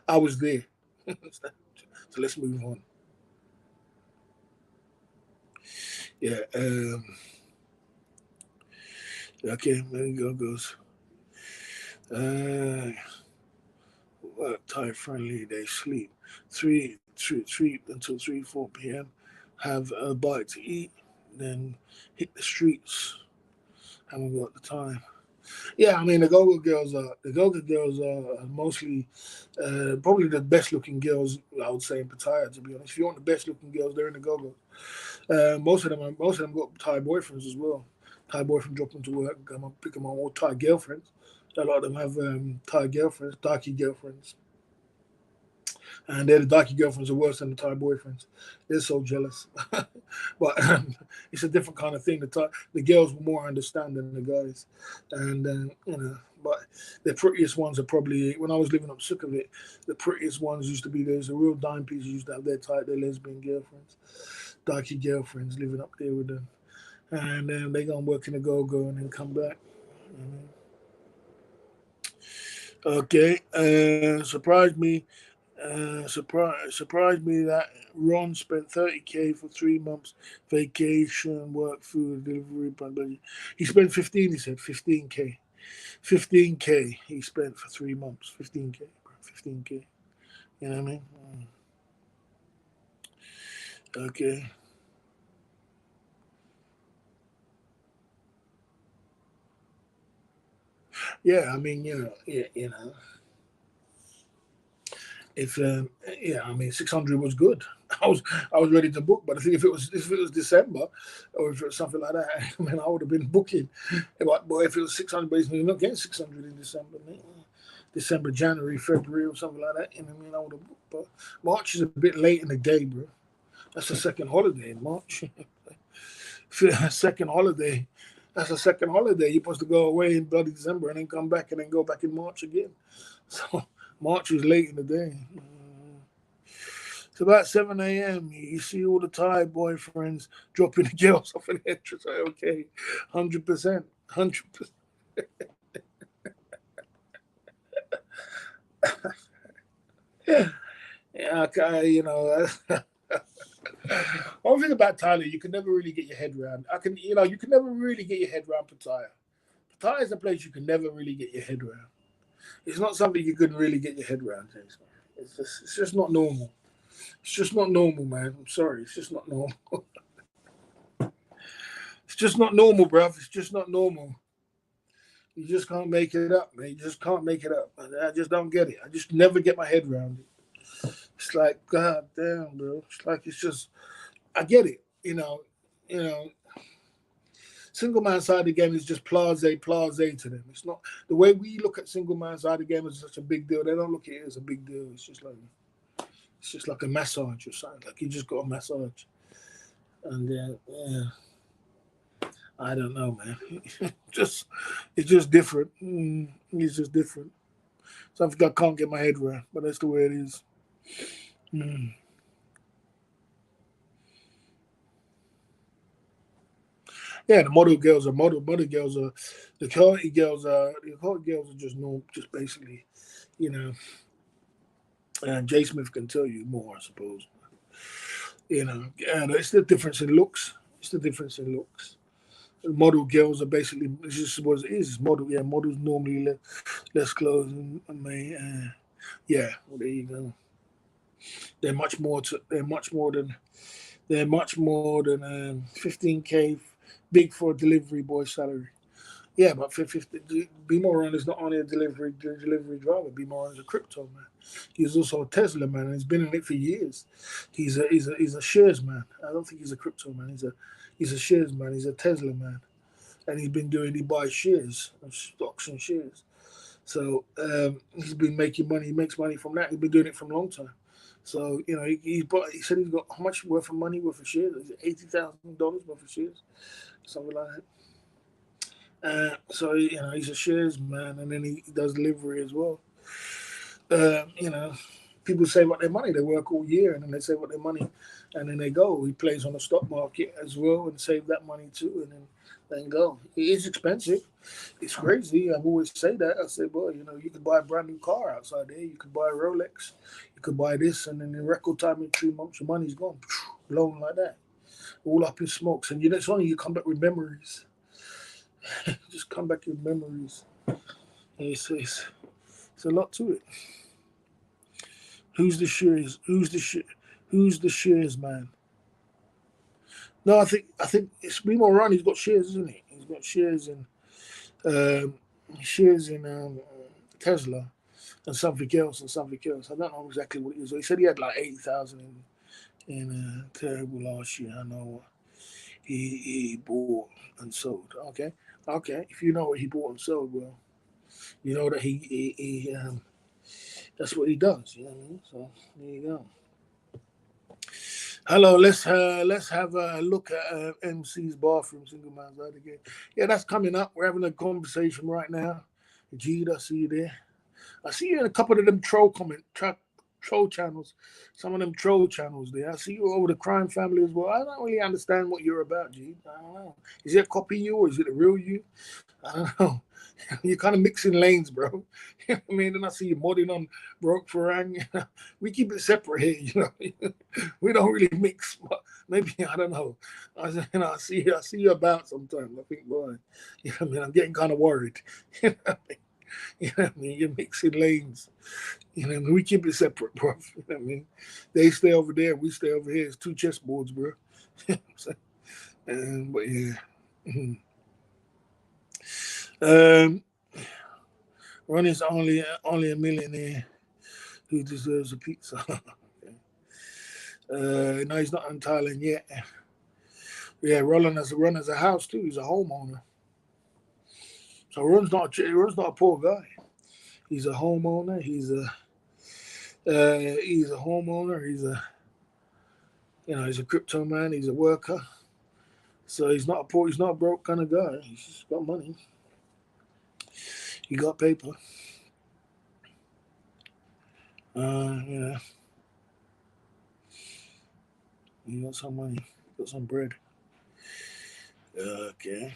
I was there. So let's move on. Yeah. Okay, there you goes. Work time friendly. They sleep three until 4 p.m. Have a bite to eat, then hit the streets. Haven't got the time. Yeah, I mean the go-go girls are mostly probably the best looking girls, I would say, in Pattaya. To be honest, if you want the best looking girls, they're in the go-go. Most of them got Thai boyfriends as well. Thai boyfriend drop them to work, come up, pick them up, or Thai girlfriends. A lot of them have Thai girlfriends, darky girlfriends. And they're the darky girlfriends are worse than the Thai boyfriends. They're so jealous. But it's a different kind of thing. The girls were more understanding than the guys. And, but the prettiest ones are probably, when I was living up Sukhumvit, the prettiest ones used to be, there's a real dime piece used to have their lesbian girlfriends, darky girlfriends living up there with them. And then they go and work in a go-go and then come back. Okay. Surprised me that Ron spent 30K for 3 months vacation, work, food, delivery, but he spent 15. He said 15K. 15K he spent for 3 months. 15K, bro. 15K. You know what I mean? Okay. Yeah, I mean, if 600 was good. I was ready to book, but I think if it was December or if it was something like that, I mean, I would have been booking. But if it was 600, but you're not getting 600 in December, December, January, February, or something like that. You know what I mean? I would have booked, but March is a bit late in the day, bro. That's a second holiday in March. Second holiday. That's a second holiday. You're supposed to go away in bloody December and then come back and then go back in March again. So March is late in the day. It's about 7 a.m. You see all the Thai boyfriends dropping the girls off an entrance. Okay, 100%. 100%. Yeah, okay, one thing about Thailand, you can never really get your head around. You can never really get your head around Pattaya. Pattaya is a place you can never really get your head around. It's not something you can really get your head around. It's just not normal. It's just not normal, man. I'm sorry. It's just not normal. It's just not normal, bruv. It's just not normal. You just can't make it up, man. You just can't make it up. I just don't get it. I just never get my head around it. It's like, God damn, bro. It's like it's just. I get it. You know. Single man side of the game is just blase to them. It's not the way we look at single man side of the game is such a big deal. They don't look at it as a big deal. It's just like a massage or something. Like you just got a massage, and yeah, I don't know, man. It's just different. It's just different. Something I can't get my head around, but that's the way it is. Mm. Yeah, the model girls are model girls are the quality girls are just normal, just basically, you know. And Jay Smith can tell you more, I suppose. And it's the difference in looks. It's the difference in looks. Model girls are basically it's just what it is. It's model, yeah. Models normally less clothes, and yeah. Well, there you go. They're much more. They're much more than 15K big for a delivery boy salary. Yeah, but for 50, B Moran is not only a delivery driver. B Moran is a crypto man. He's also a Tesla man, and he's been in it for years. He's a shares man. I don't think he's a crypto man. He's a shares man. He's a Tesla man, and he buys shares, stocks and shares. So he's been making money. He makes money from that. He's been doing it for a long time. So he said he's got how much worth of money worth of shares? Is it $80,000 worth of shares, something like that. So he's a shares man, and then he does delivery as well. Uh, you know, People save up their money. They work all year, and then they save up their money, and then they go. He plays on the stock market as well, and save that money too, and then go. It is expensive. It's crazy. I've always say that. I say, boy, you could buy a brand new car outside there. You could buy a Rolex. You could buy this, and then in record time in 3 months, your money's gone, blown like that, all up in smokes. And it's only you come back with memories. Just come back with memories. It's a lot to it. Who's the shares? Who's the shares man? No, I think it's Remo Run. He's got shares, isn't he? He's got um, shares in Tesla and something else and something else. I don't know exactly what it is. He said he had like 80,000 in terrible last year. I know what he bought and sold. Okay. If you know what he bought and sold, well, you know that he that's what he does. You know what I mean? So there you go. Hello, let's have a look at MC's bathroom, single man's out again. Yeah, that's coming up. We're having a conversation right now. Gee, I see you there. I see you in a couple of them troll channels. Some of them troll channels there. I see you over the crime family as well. I don't really understand what you're about, G. I don't know. Is it a copy you or is it a real you? I don't know. You're kind of mixing lanes, bro. You know what I mean? And I see you modding on Broke Farang. We keep it separate here. We don't really mix. But maybe I don't know. I see you about sometimes. I think, boy, I'm getting kind of worried. You know what I mean? You're mixing lanes. We keep it separate, bro. You know what I mean? They stay over there, we stay over here. It's two chessboards, bro. But yeah. Um, Ronnie's only a millionaire who deserves a pizza. No, he's not in Thailand yet. Yeah, Ron has a house too. He's a homeowner. So Ron's not a poor guy. He's a homeowner. He's a homeowner. He's a crypto man. He's a worker. So he's not a poor. He's not a broke kind of guy. He's just got money. He got paper. Yeah. He got some money. Got some bread. Okay.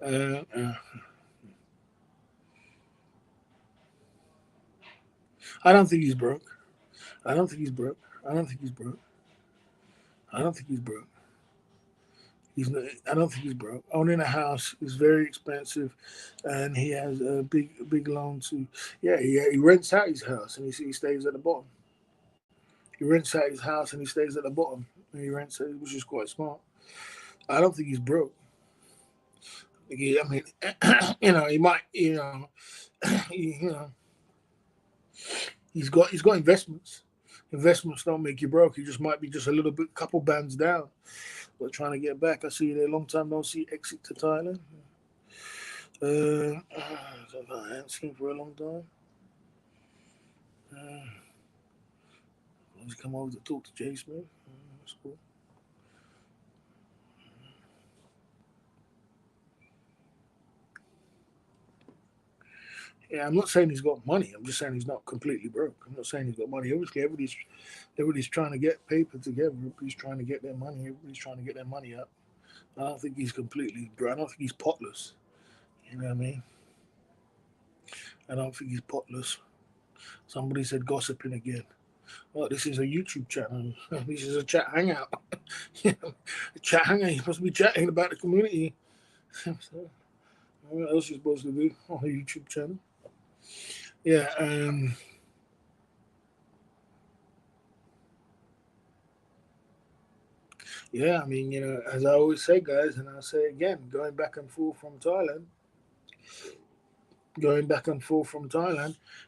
Uh, uh, I don't think he's broke. I don't think he's broke. I don't think he's broke. I don't think he's broke. He's not, I don't think he's broke. Owning a house is very expensive, and he has a big loan to. Yeah, he rents out his house and he stays at the bottom. He rents out his house and he stays at the bottom. And he rents it, which is quite smart. I don't think he's broke. I mean, he might, you know, he's got investments. Investments don't make you broke. You just might be just a little bit, couple bands down, but trying to get back. I see you there. Long time no see. Exit to Thailand. I haven't seen for a long time. Let's come over to talk to Jay Smith. That's cool. Yeah, I'm not saying he's got money. I'm just saying he's not completely broke. I'm not saying he's got money. Obviously, everybody's trying to get paper together. Everybody's trying to get their money. Everybody's trying to get their money up. I don't think he's completely broke. I don't think he's potless. You know what I mean? I don't think he's potless. Somebody said gossiping again. Well, this is a YouTube channel. This is a chat hangout. A chat hangout. You're supposed to be chatting about the community. So, what else are you supposed to do on a YouTube channel? Yeah. Yeah, I mean, as I always say, guys, and I'll say again, going back and forth from Thailand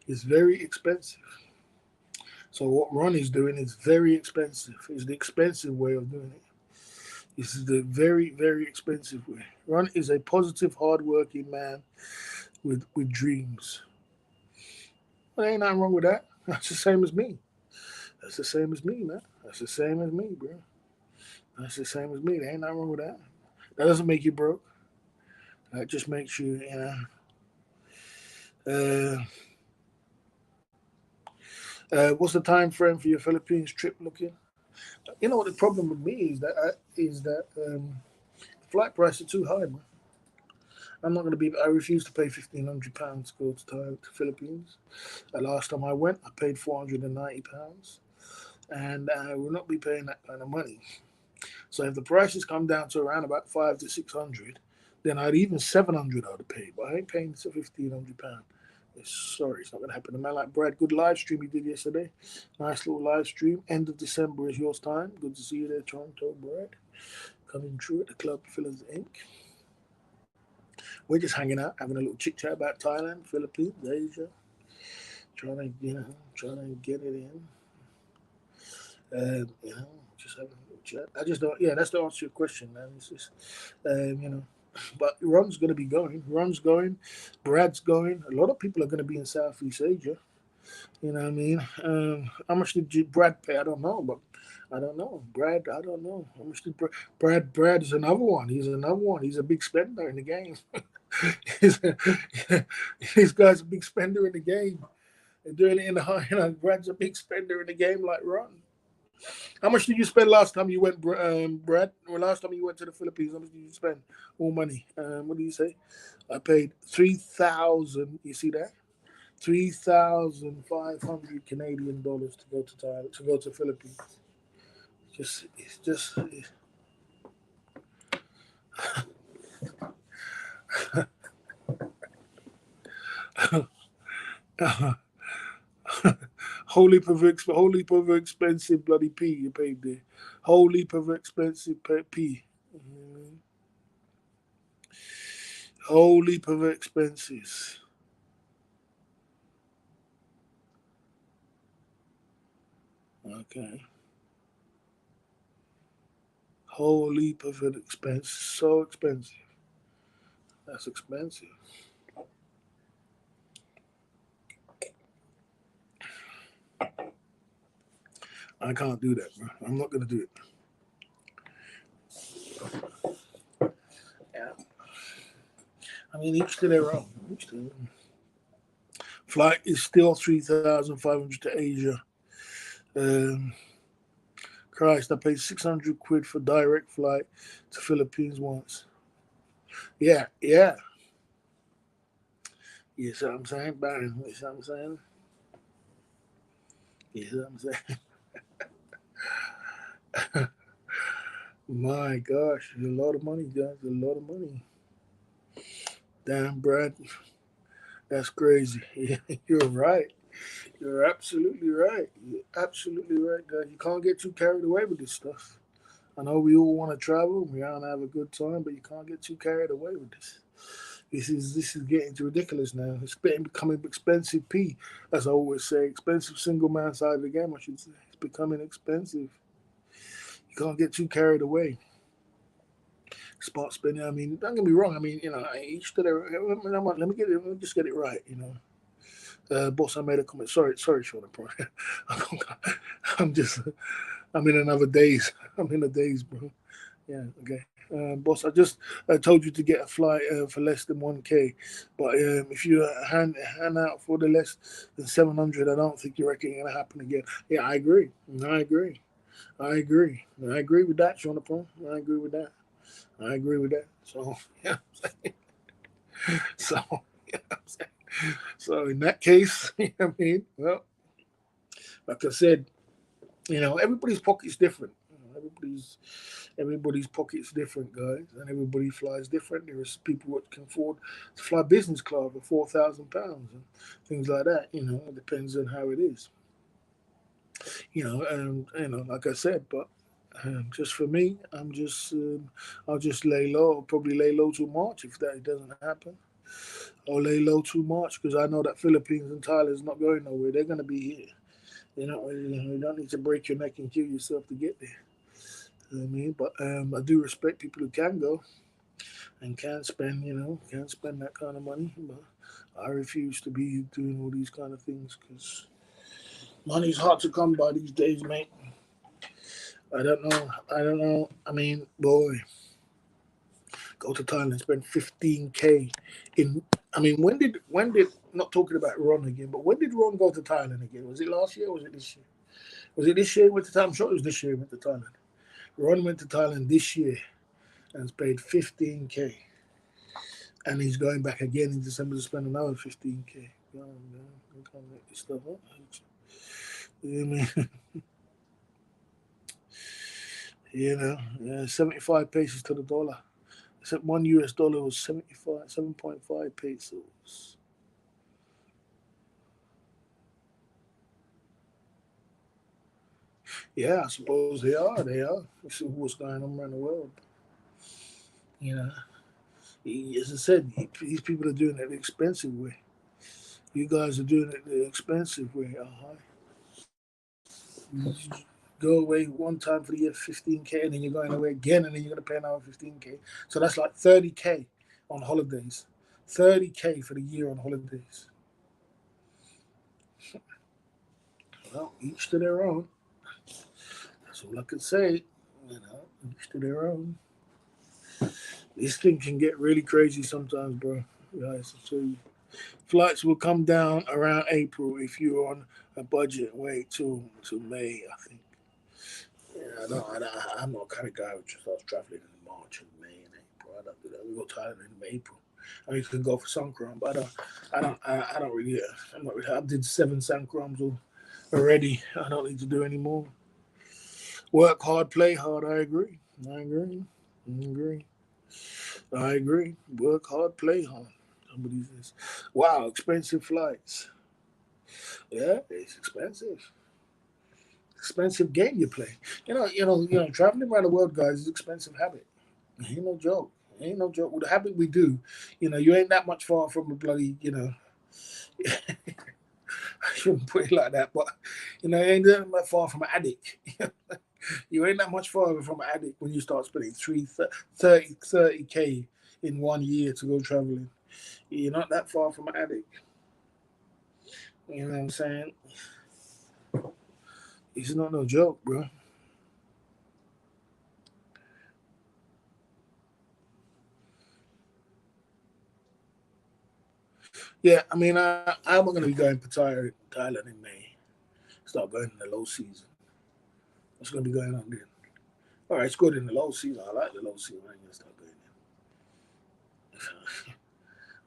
is very expensive. So what Ron is doing is very expensive. It's the expensive way of doing it. This is the very, very expensive way. Ron is a positive, hardworking man with dreams. Well, ain't nothing wrong with that. That's the same as me. That's the same as me, man. That's the same as me, bro. That's the same as me. There ain't nothing wrong with that. That doesn't make you broke. That just makes you, what's the time frame for your Philippines trip looking? You know what the problem with me is that flight prices are too high, man. I'm not going to be. I refuse to pay £1,500 to go to Philippines. The last time I went, I paid £490, and I will not be paying that kind of money. So if the prices come down to around about 500 to 600, then I'd even 700 I'd pay. But I ain't paying £1,500. Sorry, it's not going to happen. A man like Brad, good live stream he did yesterday. Nice little live stream. End of December is yours time. Good to see you there, Toronto, Brad. Coming through at the Club Fillers Inc. We're just hanging out, having a little chit chat about Thailand, Philippines, Asia. Trying to get it in. Just having a little chat. I just don't. Yeah, that's the answer to your question, man. It's just, But Ron's going to be going. Ron's going. Brad's going. A lot of people are going to be in Southeast Asia. You know what I mean? How much did Brad pay? I don't know, but I don't know. Brad, I don't know. How much did Brad is another one. He's another one. He's a big spender in the game. This guy's a big spender in the game. And doing it in the Brad's a big spender in the game like Ron. How much did you spend last time you went, Brad? Well, last time you went to the Philippines, how much did you spend? All money. What do you say? I paid 3,000. You see that? 3,500 Canadian dollars to go to Thailand, to go to Philippines. It's just. Holy per expensive bloody P you paid there. Holy per expensive P. Holy per expenses. Okay. Holy per expense. So expensive. That's expensive. I can't do that, bro. I'm not gonna do it. Yeah. I mean, each to their own. Flight is still 3,500 to Asia. Christ, I paid 600 quid for direct flight to Philippines once. Yeah. You see what I'm saying? Baron, you see what I'm saying? You see what I'm saying? My gosh, a lot of money, guys. A lot of money. Damn, Brad, that's crazy. You're right. You're absolutely right. You're absolutely right, guys. You can't get too carried away with this stuff. I know we all want to travel, we want to have a good time, but you can't get too carried away with this. This is getting too ridiculous now. It's becoming expensive. As I always say, expensive single man side of the game. I should say it's becoming expensive. You can't get too carried away. Smart spending. I mean, don't get me wrong. I mean, each to their. Let me just get it right. Boss, I made a comment. Sorry, Sean. I'm just, I'm in another daze. I'm in a daze, bro. Yeah, okay. Boss, I told you to get a flight for less than 1K, but if you hand out for the less than 700, I don't think you reckon it's gonna happen again. Yeah, I agree. I agree. I agree. I agree with that, Sean. I agree with that. I agree with that. So yeah, so yeah, so in that case, you know what I mean, well, like I said, everybody's pocket's different. Everybody's pocket's different, guys, and everybody flies different. There's people that can afford to fly business class for £4,000 and things like that. It depends on how it is. Like I said, but just for me, I'll just lay low. I'll probably lay low till March if that doesn't happen. I'll lay low too much because I know that Philippines and Thailand's not going nowhere. They're going to be here. You don't need to break your neck and kill yourself to get there. You know what I mean? But I do respect people who can go and can spend that kind of money. But I refuse to be doing all these kind of things because money's hard to come by these days, mate. I don't know. I don't know. I mean, boy, go to Thailand, spend 15K in. I mean, when did not talking about Ron again, but when did Ron go to Thailand again? Was it last year or was it this year? Was it this year he went to Thailand? I'm sure it was this year he went to Thailand. Ron went to Thailand this year and paid 15K. And he's going back again in December to spend another 15K. Oh, man, I can't make this stuff up. You know what I mean? 75 pesos to the dollar. Except $1 was 75, 7.5 pesos. Yeah, I suppose they are. They are. You see what's going on around the world. You know, as I said, these people are doing it the expensive way. You guys are doing it the expensive way. You go away one time for the year 15K, and then you're going away again, and then you're going to pay another 15K. So that's like 30K on holidays. 30K for the year on holidays. Well, each to their own. That's all I can say. Each to their own. This thing can get really crazy sometimes, bro. Guys, I tell you. Flights will come down around April if you're on a budget. Wait till May, I think. Yeah, I'm not the kind of guy who just starts traveling in March and May and April. I don't do that. We go to Thailand in April. I mean, you can go for Sangkran, but I don't really. I'm not really. I did 7 Sangkrams already. I don't need to do any more. Work hard, play hard. I agree. I agree. I agree. I agree. Work hard, play hard. Somebody says, "Wow, expensive flights." Yeah, it's expensive. Expensive game you play. Traveling around the world, guys, is an expensive habit. It ain't no joke. It ain't no joke. With the habit we do, you ain't that much far from a bloody, I shouldn't put it like that, but you ain't that much far from an addict. You ain't that much farther from an addict when you start spending 30K in 1 year to go traveling. You're not that far from an addict. You know what I'm saying? It's not no joke, bro. Yeah, I mean, I'm going to be going to Thailand in May. Start going in the low season. What's going to be going on then? All right, it's good in the low season. I like the low season. I ain't going to start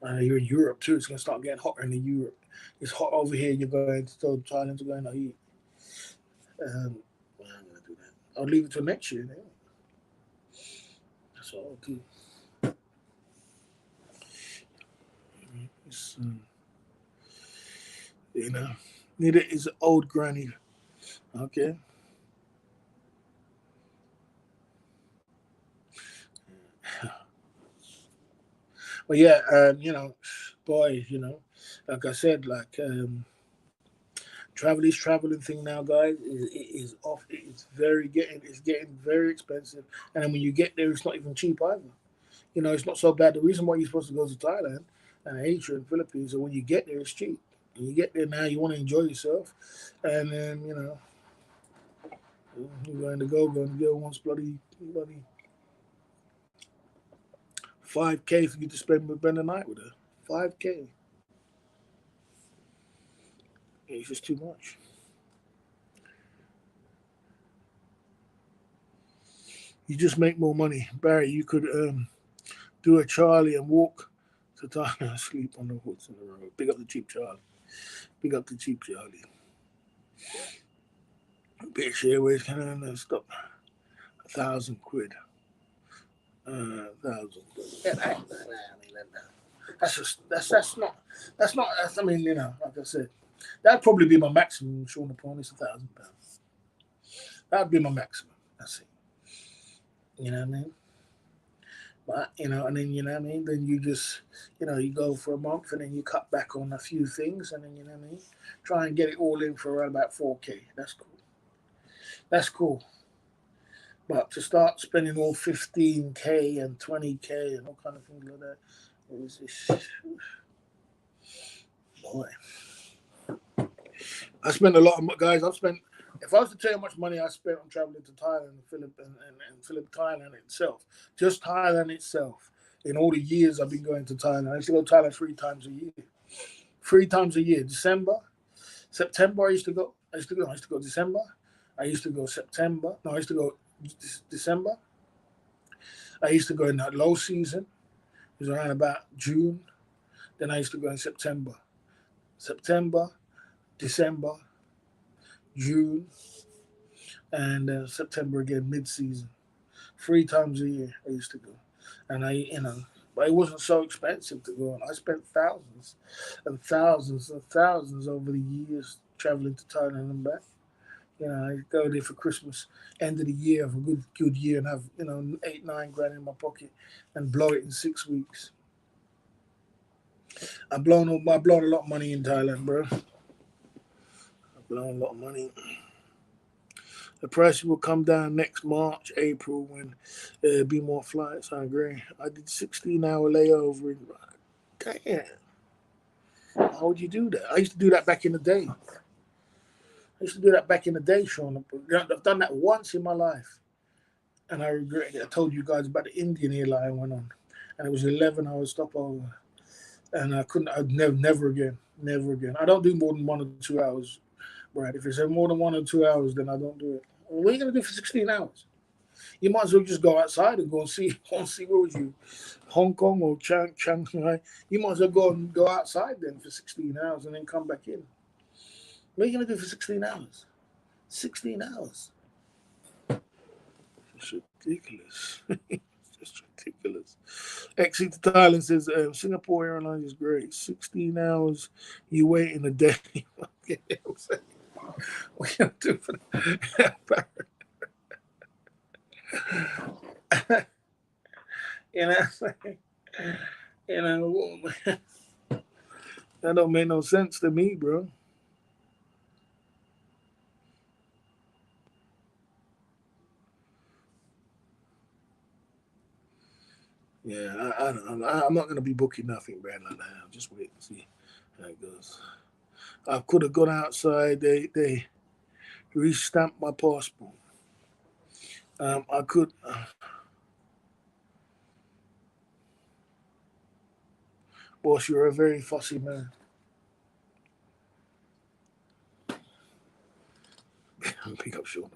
going in. You're in Europe too. It's going to start getting hotter in Europe. It's hot over here. You're going to Thailand to go in the heat. I'm going to do that. I'll leave it till next year. Then. That's all I do. It's, you know, neither is an old granny. Okay. But yeah, boy, like I said, like traveling thing now, guys, is off. It's getting very expensive, and then when you get there, it's not even cheap either. It's not so bad. The reason why you're supposed to go to Thailand and Asia and Philippines, so when you get there, it's cheap. And you get there now, you want to enjoy yourself, and then you're going to go once bloody 5K for you to spend the night with her. 5K. It's just too much. You just make more money, Barry. You could do a Charlie and walk to Thailand, sleep on the hoods in the road. Pick up the cheap Charlie. Pick up the cheap Charlie. British Airways can stop 1,000 quid. 1,000 quid. Yeah, that's not. I mean, like I said, that'd probably be my maximum. Sean upon is £1,000. That'd be my maximum. That's it. You know what I mean? But and then what I mean. Then you just you go for a month, and then you cut back on a few things, and then what I mean. Try and get it all in for around about 4K. That's cool. That's cool. But to start spending all 15K and 20K and all kind of things like that, it was just boy. I spent a lot of guys. I've spent. If I was to tell you how much money I spent on traveling to Thailand and Thailand itself, just Thailand itself, in all the years I've been going to Thailand, I used to go to Thailand 3 times a year. 3 times a year. December, September. I used to go December. I used to go September. No, I used to go December. I used to go in that low season. It was around about June. Then I used to go in September. September, December, June, and September again, mid-season. 3 times a year I used to go, and but it wasn't so expensive to go on. I spent thousands and thousands and thousands over the years traveling to Thailand and back. I go there for Christmas, end of the year, have a good year, and have 8-9 grand in my pocket, and blow it in 6 weeks. I've blown a lot of money in Thailand, bro. I've blown a lot of money. The price will come down next March, April, when there'll be more flights. I agree. I did 16-hour layover in. Damn. How would you do that? I used to do that back in the day. Sean. I've done that once in my life, and I regret it. I told you guys about the Indian airline I went on, and it was 11 hours stopover, and I couldn't. I'd never again. I don't do more than 1 or 2 hours, Brad. If it's more than 1 or 2 hours, then I don't do it. What are you gonna do for 16 hours? You might as well just go outside and go and see where was you, Hong Kong or Shanghai. You might as well go outside then for 16 hours and then come back in. What are you gonna do for 16 hours? 16 hours. It's ridiculous. It's just ridiculous. Exit to Thailand says Singapore Airlines is great. 16 hours, you wait in a day. What are you gonna do for that? you know, you know, that don't make no sense to me, bro. Yeah, I'm not gonna be booking nothing, Brad, like that. I'll just wait and see how it goes. I could have gone outside. They re-stamped my passport. I could. Boss, you're a very fussy man. Pick up Sean.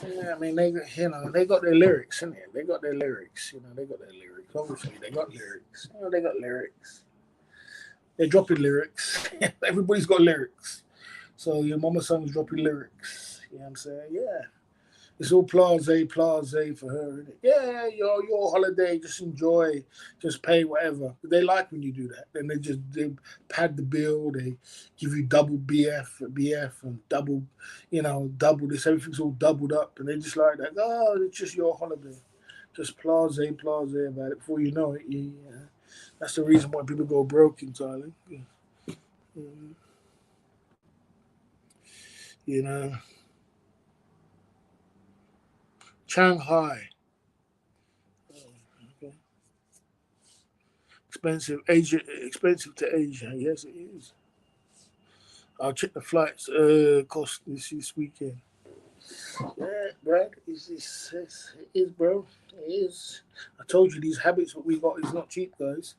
Yeah, I mean, they got their lyrics, innit? They got their lyrics, they got their lyrics. Obviously, they got lyrics. They got lyrics. They're dropping lyrics. Everybody's got lyrics. So your mama song's dropping lyrics. You know what I'm saying? Yeah. It's all blase for her. Innit? Yeah, your holiday, just enjoy, just pay whatever. They like when you do that. Then they pad the bill. They give you double BF, and double, double this. Everything's all doubled up, and they just like that. Oh, it's just your holiday. Just blase about it. Before you know it, yeah. That's the reason why people go broke in Thailand. Yeah. Mm, You know, Shanghai. Okay. Expensive to Asia. Yes, it is. I'll check the flights. Cost this weekend. Yeah, Brad, it is, bro. It is. I told you these habits what we got is not cheap, guys.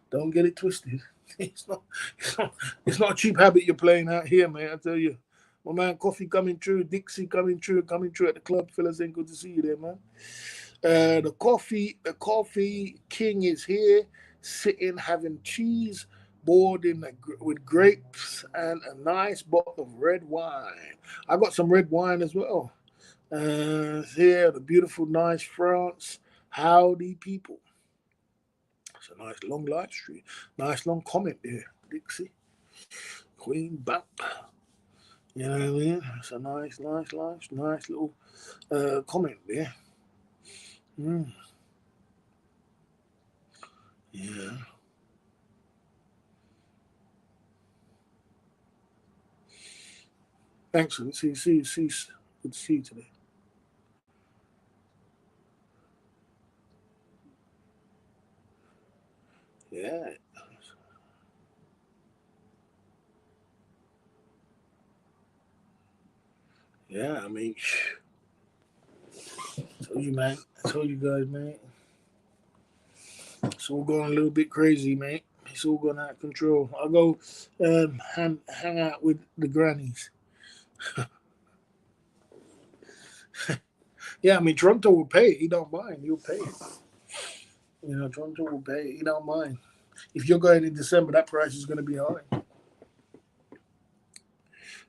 Don't get it twisted. It's not. It's not. It's not a cheap habit you're playing out here, man. I tell you. My man, Coffee coming through, Dixie coming through at the club. Fellas, ain't good to see you there, man. The coffee king is here, sitting having cheese boiled with grapes and a nice bottle of red wine. I got some red wine as well. Here, the beautiful, nice France. Howdy, people. It's a nice long live stream. Nice long comment there, Dixie. Queen Bump. You know what I mean? It's a nice little comment there. Mm, yeah. Thanks. See. Good to see you today. Yeah. Yeah, I mean, I told you, man. I told you guys, man. It's all going a little bit crazy, man. It's all going out of control. I'll go hang out with the grannies. Yeah, I mean, Toronto will pay. He don't mind. He'll pay it. Toronto will pay. He don't mind. If you're going in December, that price is going to be high.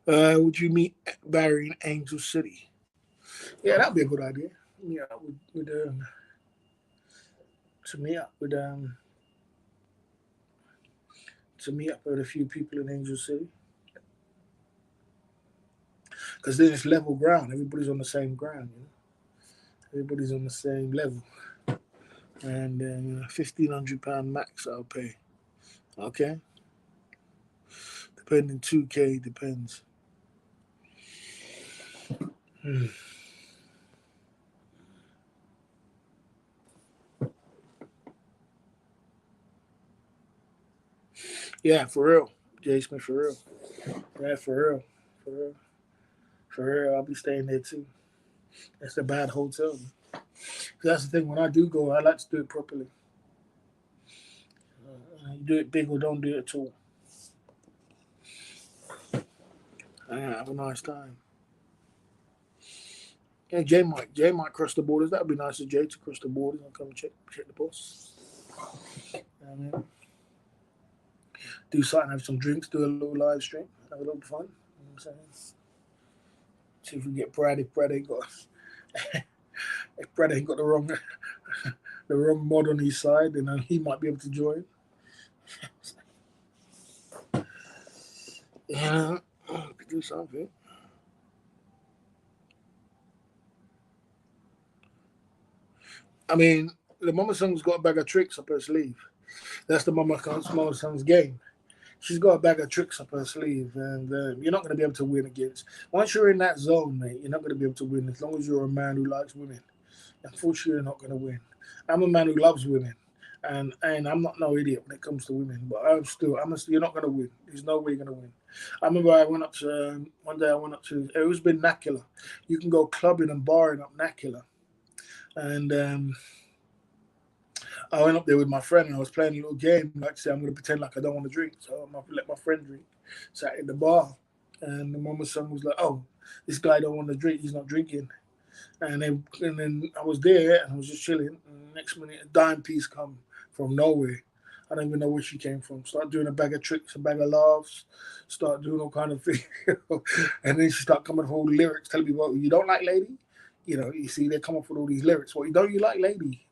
Would you meet Barry in Angel City? Yeah, that'd be a good idea. Yeah, to meet up with to meet up with a few people in Angel City, because then it's level ground. Everybody's on the same ground. Everybody's on the same level, and then £1,500 max I'll pay. Okay, depending 2K depends. Hmm. Yeah, for real, Jay Smith, for real. Yeah, for real, for real. I'll be staying there too. That's a bad hotel. That's the thing. When I do go, I like to do it properly. You do it big or don't do it at all. Have a nice time. Yeah, Jay might cross the borders. That'd be nice of Jay to cross the borders and come and check the boss. I mean, do something, have some drinks, do a little live stream, have a little fun. You know what I'm saying? See if we get Brad. If Brad ain't got if Brad ain't got the wrong mod on his side, then he might be able to join. Yeah, could do something. I mean, the Mama Song's got a bag of tricks up her sleeve. That's the Mama Song's game. She's got a bag of tricks up her sleeve, and you're not going to be able to win against. Once you're in that zone, mate, you're not going to be able to win as long as you're a man who likes women. Unfortunately, you're not going to win. I'm a man who loves women, and I'm not no idiot when it comes to women. But you're not going to win. There's no way you're going to win. I remember I went up to one day. I went up to it was been Nakula. You can go clubbing and barring up Nakula, and I went up there with my friend and I was playing a little game. Like I said, I'm going to pretend like I don't want to drink. So I'm going to let my friend drink. Sat in the bar. And the mama son was like, oh, this guy don't want to drink. He's not drinking. And then I was there and I was just chilling. And the next minute, a dime piece come from nowhere. I don't even know where she came from. Start doing a bag of tricks, a bag of laughs, start doing all kind of things. And then she start coming up with all the lyrics, telling me, well, you don't like lady? You see, they come up with all these lyrics. Well, don't you like lady?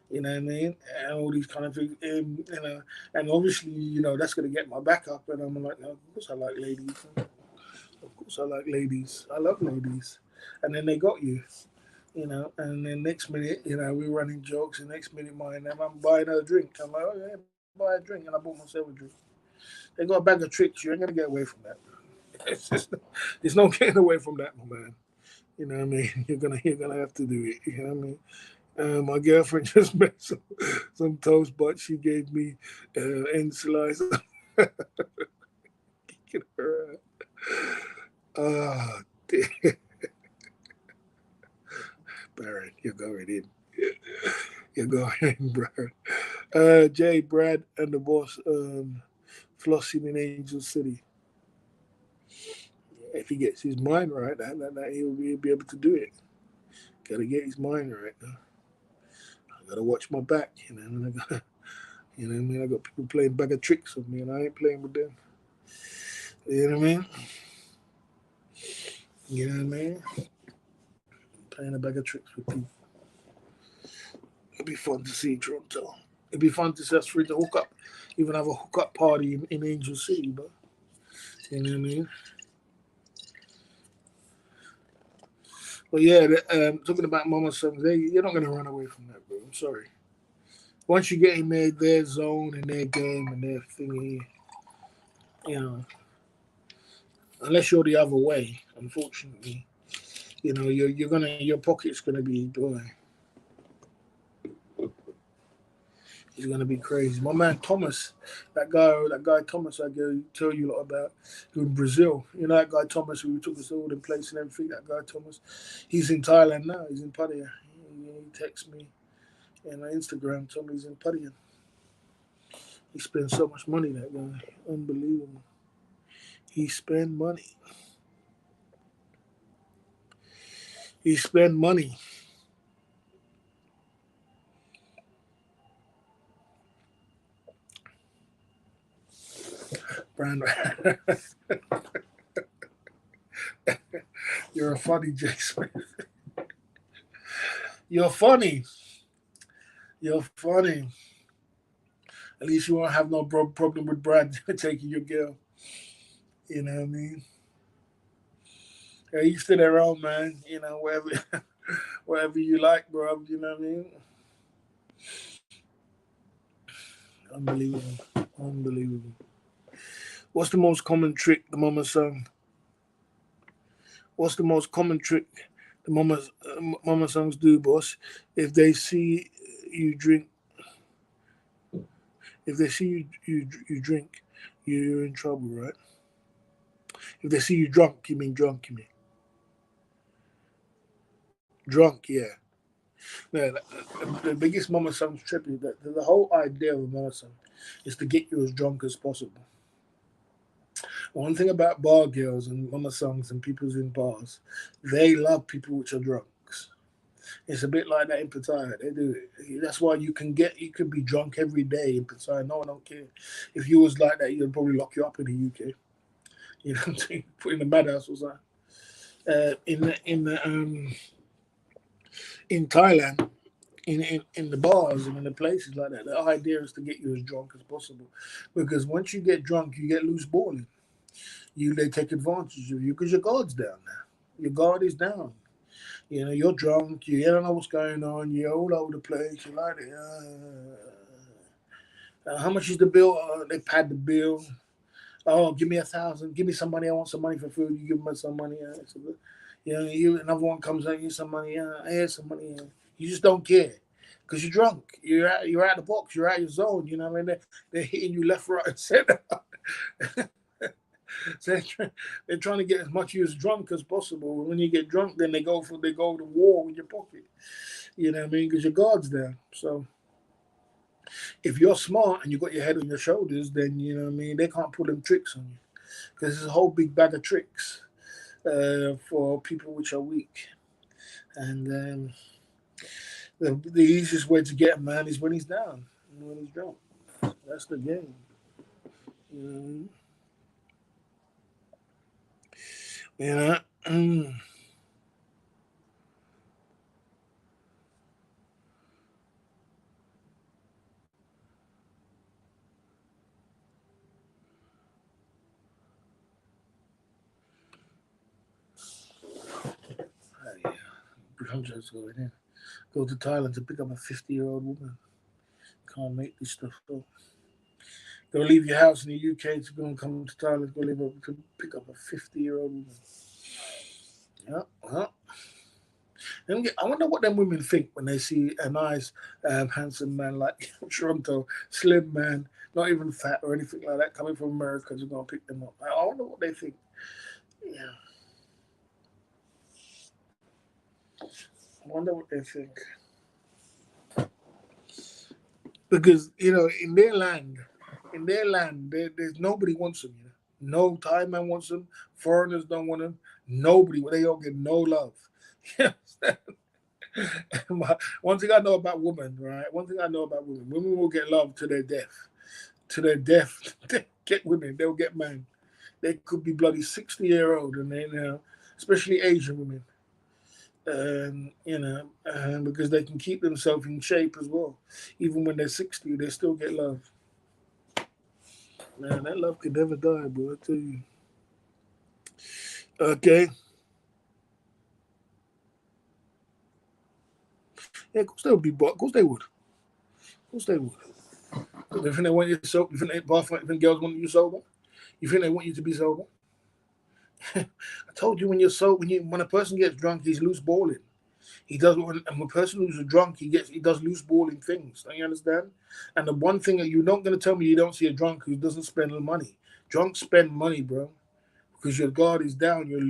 You know what I mean? And all these kind of things. And obviously, that's going to get my back up. And I'm like, no, of course I like ladies. Of course I like ladies. I love ladies. And then they got you. And then next minute, we're running jokes, and next minute, I'm buying her a drink. I'm like, oh, yeah, buy a drink, and I bought myself a drink. They got a bag of tricks. You ain't gonna get away from that. There's no getting away from that, my man. You know what I mean? You're gonna have to do it. You know what I mean? My girlfriend just made some toast, but she gave me end slice. Kicking her out. Oh, dear. Baron, you're going in. You're going in, Brad. Jay, Brad, and the boss flossing in Angel City. If he gets his mind right, that he'll be able to do it. Got to get his mind right now. I got to watch my back, And I got, what I mean? I got people playing bag of tricks on me, and I ain't playing with them. You know what I mean? You know what I mean? Playing a bag of tricks with people. It'd be fun to see Toronto. It'd be fun to see us free to hook up, even have a hookup party in Angel City, but you know what I mean? But yeah, talking about Mama Songs, you're not going to run away from that, bro. I'm sorry. Once you get in their zone and their game and their thingy, unless you're the other way, unfortunately, your pocket's gonna be boy. He's gonna be crazy. My man Thomas, that guy Thomas, I go tell you a lot about, who in Brazil. You know that guy Thomas who took us all in place and everything. That guy Thomas, he's in Thailand now. He's in Pattaya. He texts me on Instagram. Told me he's in Pattaya. He spends so much money. That guy, unbelievable. He spend money. He spend money. Brandon. You're a funny Jay Smith. You're funny. You're funny. At least you won't have no problem with Brad taking your girl. You know what I mean? Yeah, each to their own, man. Whatever you like, bro. You know what I mean? Unbelievable. Unbelievable. What's the most common trick the mama son? What's the most common trick the mama sons do, boss? If they see you drink, if they see you drink, you're in trouble, right? If they see you drunk, you mean drunk, you mean drunk, yeah. Yeah, the biggest mama son trip is that the whole idea of a mama son is to get you as drunk as possible. One thing about bar girls and mama songs and people in bars, they love people which are drunks. It's a bit like that in Pattaya. They do it. That's why you can be drunk every day in Pattaya. No one don't care. If you was like that, you'd probably lock you up in the UK. You know what I'm saying? Put in the madhouse or something. In Thailand, in the bars and in the places like that, the idea is to get you as drunk as possible. Because once you get drunk, you get loose balling. They take advantage of you because your guard's down now. Your guard is down. You're drunk. You don't know what's going on. You're all over the place. You're like, how much is the bill? They pad the bill. Oh, give me 1,000. Give me some money. I want some money for food. You give them some money. Another one comes out. You some money. Here's some money. You just don't care because you're drunk. You're out of the box. You're out of your zone. You know what I mean? They're hitting you left, right, and center. So they're trying to get as much of you as drunk as possible. When you get drunk, then they go to war with your pocket. You know what I mean? Because your guard's there. So if you're smart and you got your head on your shoulders, then you know what I mean. They can't pull them tricks on you because there's a whole big bag of tricks for people which are weak. And the easiest way to get a man is when he's down, when he's drunk. That's the game. You know, you know. Yeah. I'm just going in. Go to Thailand to pick up a 50-year-old woman. Can't make this stuff up. Go leave your house in the UK to go and come to Thailand. Go live up to pick up a 50-year-old woman. Yeah, well, I wonder what them women think when they see a nice, handsome man like Toronto, slim man, not even fat or anything like that, coming from America to go and pick them up. I wonder what they think. Yeah, I wonder what they think. Because in their land, there's nobody wants them. No Thai man wants them. Foreigners don't want them. Nobody. They don't get no love. One thing I know about women, right? One thing I know about women: women will get love to their death. To their death, they get women. They'll get men. They could be bloody 60-year-old, and especially Asian women, because they can keep themselves in shape as well. Even when they're 60, they still get love. Man, that love could never die, bro. I tell you. Okay. Yeah, of course they would be, but of course they would. Of course they would. You think they want you sober? You think you think girls want you sober? You think they want you to be sober? I told you when you're sober, when a person gets drunk, he's loose balling. He does, and when a person who's drunk, he does loose balling things. Don't you understand? And the one thing that you're not going to tell me, you don't see a drunk who doesn't spend money. Drunks spend money, bro, because your guard is down. You're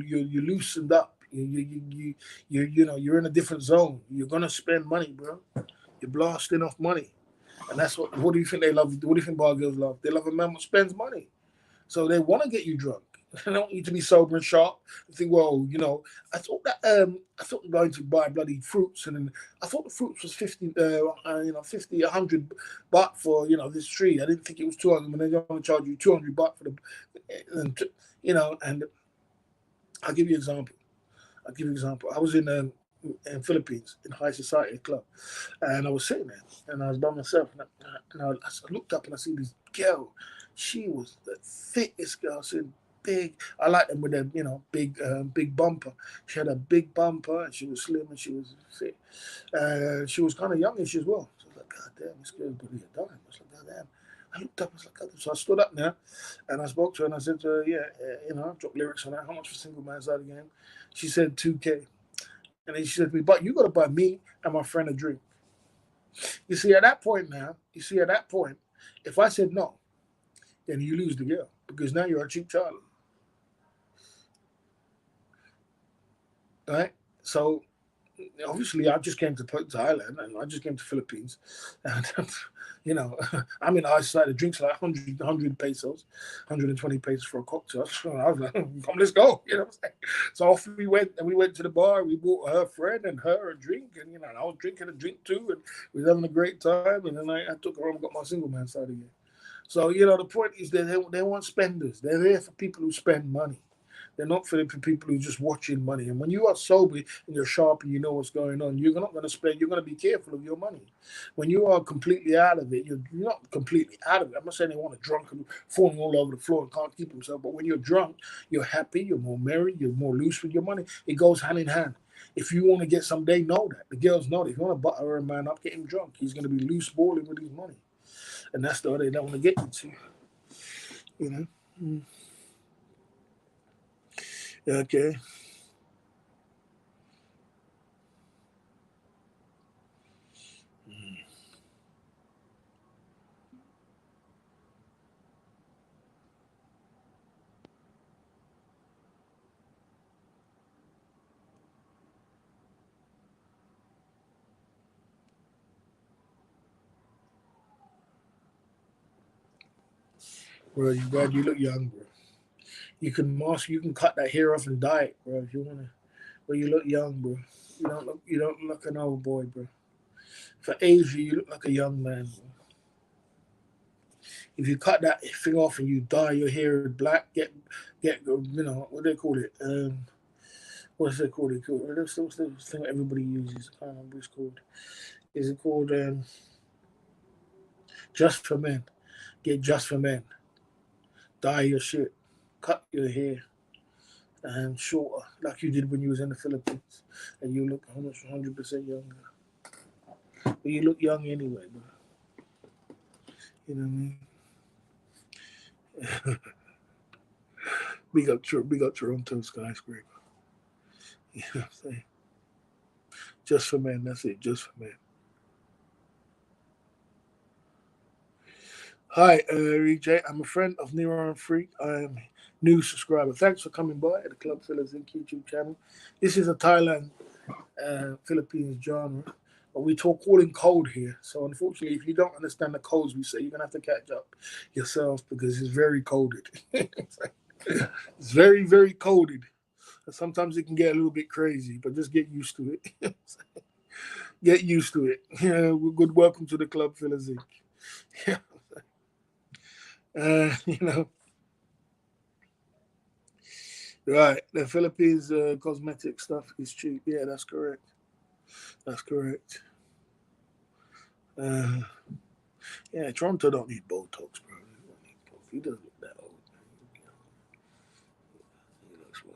loosened up. You're in a different zone. You're gonna spend money, bro. You're blasting off money, and that's what. What do you think they love? What do you think bar girls love? They love a man who spends money, so they want to get you drunk. They don't need to be sober and sharp. I think, well, I thought going to buy bloody fruits, and then I thought the fruits was 50, 50, 100 baht for this tree. I didn't think it was 200. When they're going to charge you 200 baht for the, and I'll give you an example. I was in Philippines in high society club, and I was sitting there, and I was by myself, and I looked up and I see this girl. She was the thickest girl. I said, big. I like them with their big bumper. She had a big bumper, and she was slim, and she was thick. She was kind of youngish as well. So I was like, God damn, this girl's probably a dime. I was like, God damn. I looked up, I was like, God. So I stood up now, and I spoke to her, and I said to her, I dropped lyrics on that. How much for single man side of the game? She said 2K. And then she said to me, but you got to buy me and my friend a drink. You see, at that point, if I said no, then you lose the girl because now you're a cheap child. Right? So obviously I just came to Thailand and I just came to Philippines, and I'm in high society. The drinks like 100 pesos, 120 pesos for a cocktail. So I was like, come, let's go. You know what I'm saying? So off we went, and we went to the bar. We bought her friend and her a drink, and I was drinking a drink too, and we was having a great time. And then I took her home and got my single man side again. So the point is that they want spenders. They're there for people who spend money. They're not for people who are just watching money. And when you are sober and you're sharp and you know what's going on, you're not going to spend. You're going to be careful of your money. When you are completely out of it, you're not completely out of it. I'm not saying they want a drunk and falling all over the floor and can't keep themselves. But when you're drunk, you're happy, you're more merry, you're more loose with your money. It goes hand in hand. If you want to get some, they know that. The girls know that. If you want to butter a man up, get him drunk. He's going to be loose balling with his money. And that's the way they don't want to get you to. You know? Okay. Bro, you glad you look young, bro. You can cut that hair off and dye it, bro, if you wanna. But you look young, bro. You don't look like an old boy, bro. For Asia, you look like a young man. Bro. If you cut that thing off and you dye your hair black, get what do they call it? What's it called? What's the thing that everybody uses? I can't remember what it's called. Is it called Just for Men? Get Just for Men. Dye your shit. Cut your hair and shorter, like you did when you was in the Philippines, and you look almost 100% younger. But you look young anyway, bro. You know what I mean? Big up Toronto skyscraper. You know what I'm saying? Just for men. That's it. Just for men. Hi, EJ. I'm a friend of Neuron Freak. I am a new subscriber. Thanks for coming by at the Club Fillers Inc. YouTube channel. This is a Thailand, Philippines genre. But we talk all in code here. So unfortunately, if you don't understand the codes we say, you're going to have to catch up yourself because it's very coded. It's very, very coded. Sometimes it can get a little bit crazy, but just get used to it. Get used to it. Yeah, good welcome to the Club Fillers Inc. Yeah. Uh, you know, right. The Philippines cosmetic stuff is cheap. Yeah, that's correct. That's correct. Uh, yeah, Toronto don't need Botox, bro. He don't need Botox. He doesn't look that old. He looks well.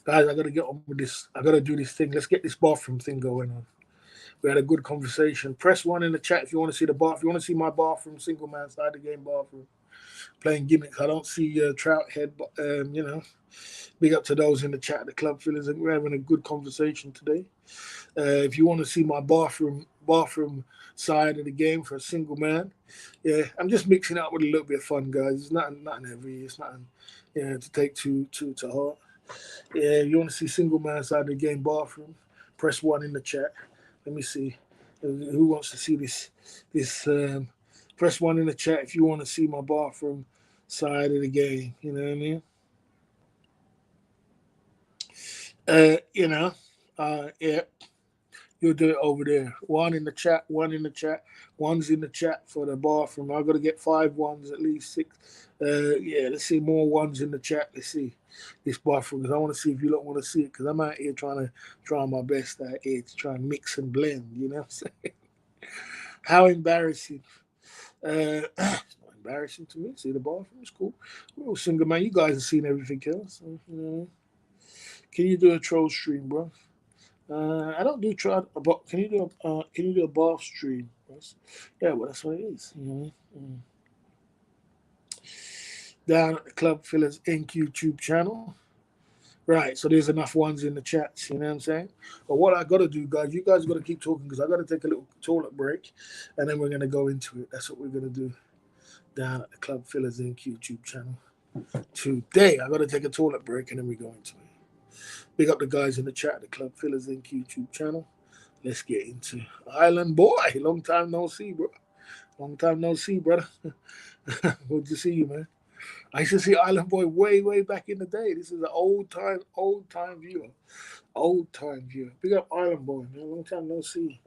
Guys, I gotta get on with this. I gotta do this thing. Let's get this bathroom thing going on. We had a good conversation. Press one in the chat if you want to see the bath. If you want to see my bathroom, single man side the game bathroom, playing gimmicks. I don't see Trout head, but big up to those in the chat, the club fillers, and we're having a good conversation today. If you want to see my bathroom side of the game for a single man, yeah, I'm just mixing it up with a little bit of fun, guys. It's nothing heavy. It's nothing, to take too to heart. Yeah, if you want to see single man side of the game bathroom, press one in the chat. Let me see who wants to see this. Press one in the chat if you want to see my bathroom side of the game. You know what I mean? You know, yeah. You'll do it over there. One in the chat, one in the chat, one's in the chat for the bathroom. I've got to get 5 ones, at least 6. Yeah, let's see more ones in the chat. Let's see this bathroom because I want to see if you don't want to see it because I'm out here trying my best out here to try and mix and blend. You know what I'm saying? How embarrassing. It's not embarrassing to me. See the bathroom, it's cool. Well, single man, you guys have seen everything else. Can you do a troll stream, bro? I don't do try, but can you do a bath stream? Yeah, well that's what it is. Down at the Club Fillers Inc. YouTube channel. Right, so there's enough ones in the chats, you know what I'm saying? But what I gotta do, guys, you guys gotta keep talking because I gotta take a little toilet break and then we're gonna go into it. That's what we're gonna do down at the Club Fillers Inc. YouTube channel. Today I gotta take a toilet break and then we go into it. Big up the guys in the chat, the Club Fillers Inc. YouTube channel. Let's get into Island Boy. Long time no see, bro. Long time no see, brother. Good to see you, man. I used to see Island Boy way, way back in the day. This is an old time viewer. Old time viewer. Big up Island Boy, man. Long time no see.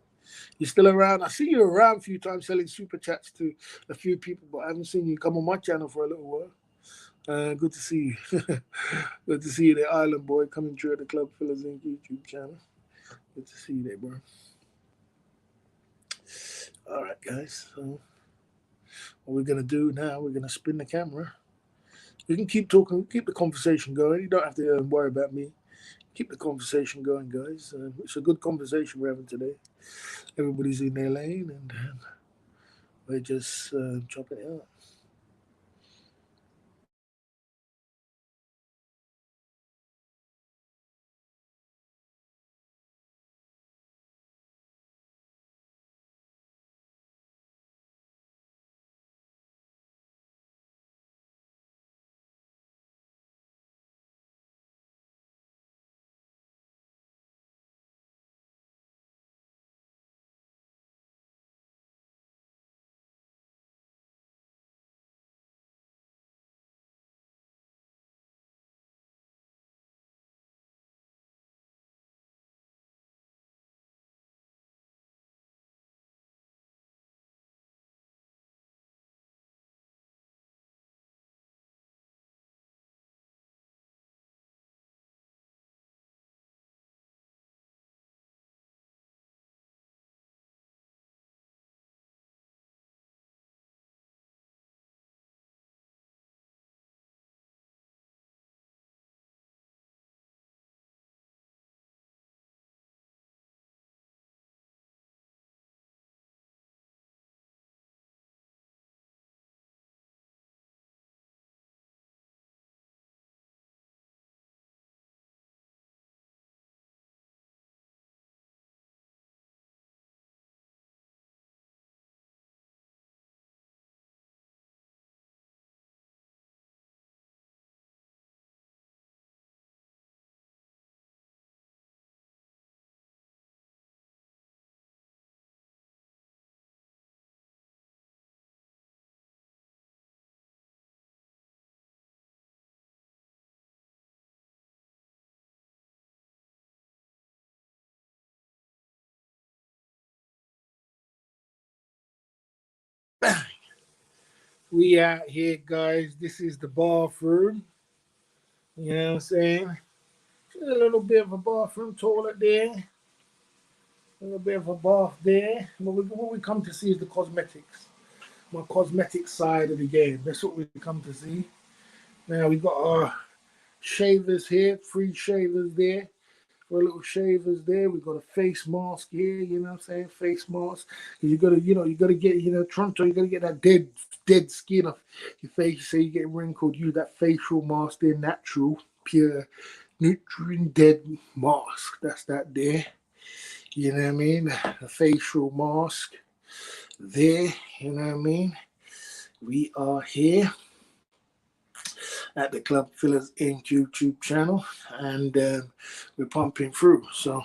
You still around? I see you around a few times selling super chats to a few people, but I haven't seen you come on my channel for a little while. Good to see you. Good to see you there, Island Boy, coming through at the Club Fillers Inc. YouTube channel. Good to see you there, bro. All right, guys. So what we're gonna do now? We're gonna spin the camera. We can keep talking, keep the conversation going. You don't have to worry about me. Keep the conversation going, guys. It's a good conversation we're having today. Everybody's in their lane, and we're just chopping it up. We out here, guys. This is the bathroom. You know what I'm saying? A little bit of a bathroom toilet there. A little bit of a bath there. What we come to see is the cosmetics. My cosmetic side of the game. That's what we come to see. Now we got our shavers here, 3 shavers there. 4 little shavers there. We got a face mask here, you know what I'm saying? Face mask. You gotta, you gotta get, Toronto, you gotta get that dead skin off your face. You say you get wrinkled, use that facial mask there, natural, pure, nutrient dead mask. That's that there. You know what I mean? A facial mask there, you know what I mean? We are here at the Club Fillers Inc. YouTube channel, and we're pumping through. So,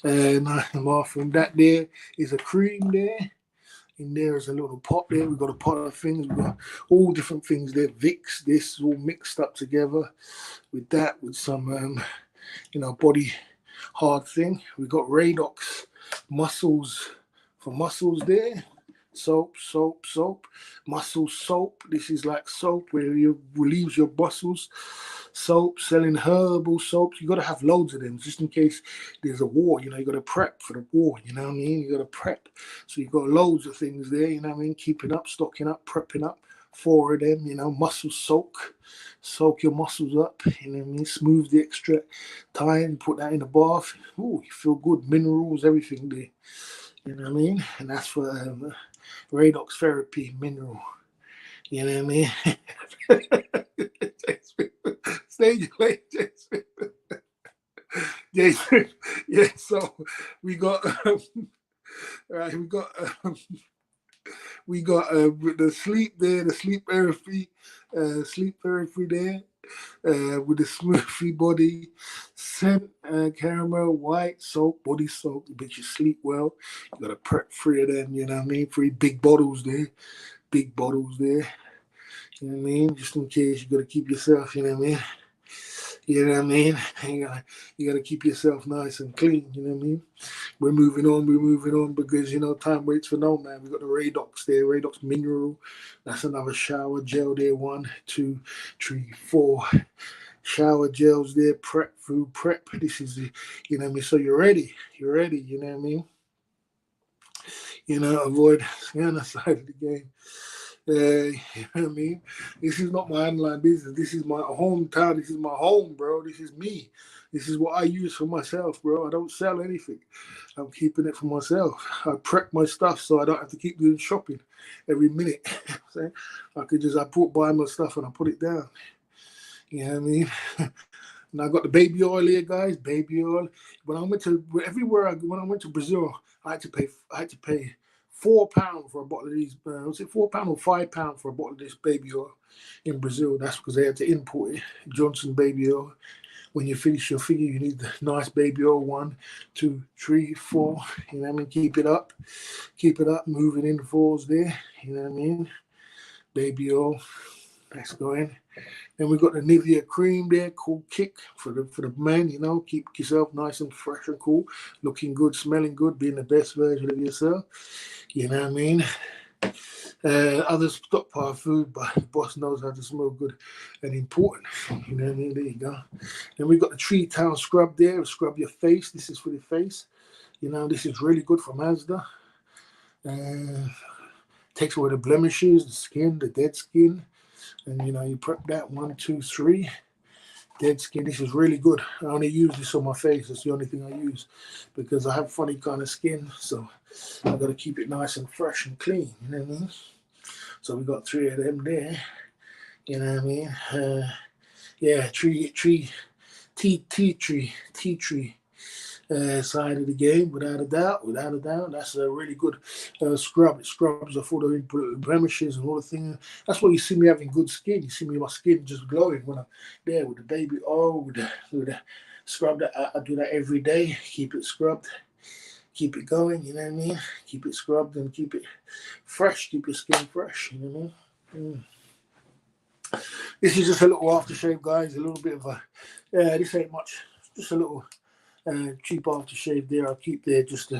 off from that there is a cream there. In there is a little pot there. We've got a pot of things. We've got all different things there. Vicks, this is all mixed up together with that, with some, body hard thing. We've got Radox muscles for muscles there. Soap, muscle soap. This is like soap where you relieves your muscles. Soap, selling herbal soaps. You got to have loads of them just in case there's a war. You got to prep for the war. You know what I mean? You got to prep. So you got loads of things there. You know what I mean? Keeping up, stocking up, prepping up. 4 of them. Muscle soak your muscles up. You know what I mean? Smooth the extra time. Put that in the bath. Ooh, you feel good. Minerals, everything there. You know what I mean? And that's for Radox therapy mineral. You know what I mean? Stage play, Jason. Yeah, so we got the sleep there, the sleep therapy there. With the smoothie body, scent, caramel, white soap, body soap, to make you sleep well. You got to prep 3 of them, you know what I mean? 3 big bottles there. You know what I mean? Just in case, you got to keep yourself, you know what I mean? You know what I mean? You got to keep yourself nice and clean, you know what I mean? We're moving on because, time waits for no man. We got the Radox there, Radox Mineral. That's another shower gel there. 1, 2, 3, 4 shower gels there. Prep, food prep. This is, you know what I mean? So you're ready, you know what I mean? Avoid the other side of the game. You know what I mean? This is not my online business. This is my hometown. This is my home, bro. This is me. This is what I use for myself, bro. I don't sell anything. I'm keeping it for myself. I prep my stuff so I don't have to keep doing shopping every minute. I buy my stuff and I put it down. You know what I mean? And I got the baby oil here, guys. Baby oil. When I went to Brazil, I had to pay £4 for a bottle of these. Was it £4 or £5 for a bottle of this baby oil in Brazil? That's because they had to import it. Johnson baby oil. When you finish your figure, you need the nice baby oil. 1, 2, 3, 4. You know what I mean? Keep it up. Moving in the 4s there. You know what I mean? Baby oil. That's going. Then we've got the Nivea cream there, cool kick for the men, keep yourself nice and fresh and cool, looking good, smelling good, being the best version of yourself. You know what I mean? Others stockpile food, but the boss knows how to smell good and important. You know what I mean? There you go. Then we've got the Tree Town scrub there, scrub your face. This is for the face. This is really good for Mazda. Takes away the blemishes, the skin, the dead skin. And, you prep that 1, 2, 3. Dead skin. This is really good. I only use this on my face. It's the only thing I use because I have funny kind of skin. So I got to keep it nice and fresh and clean. You know what I mean? So we got 3 of them there. You know what I mean? Tea tree. Side of the game, without a doubt. That's a really good scrub. It scrubs off all the blemishes and all the things. That's why you see me having good skin. You see me, my skin just glowing when I'm there with the baby oil, with the scrub. I do that every day. Keep it scrubbed. Keep it going, you know what I mean? Keep it scrubbed and keep it fresh. Keep your skin fresh, you know what I mean? This is just a little aftershave, guys. A little bit of this ain't much. Just a little cheap aftershave there. I'll keep there just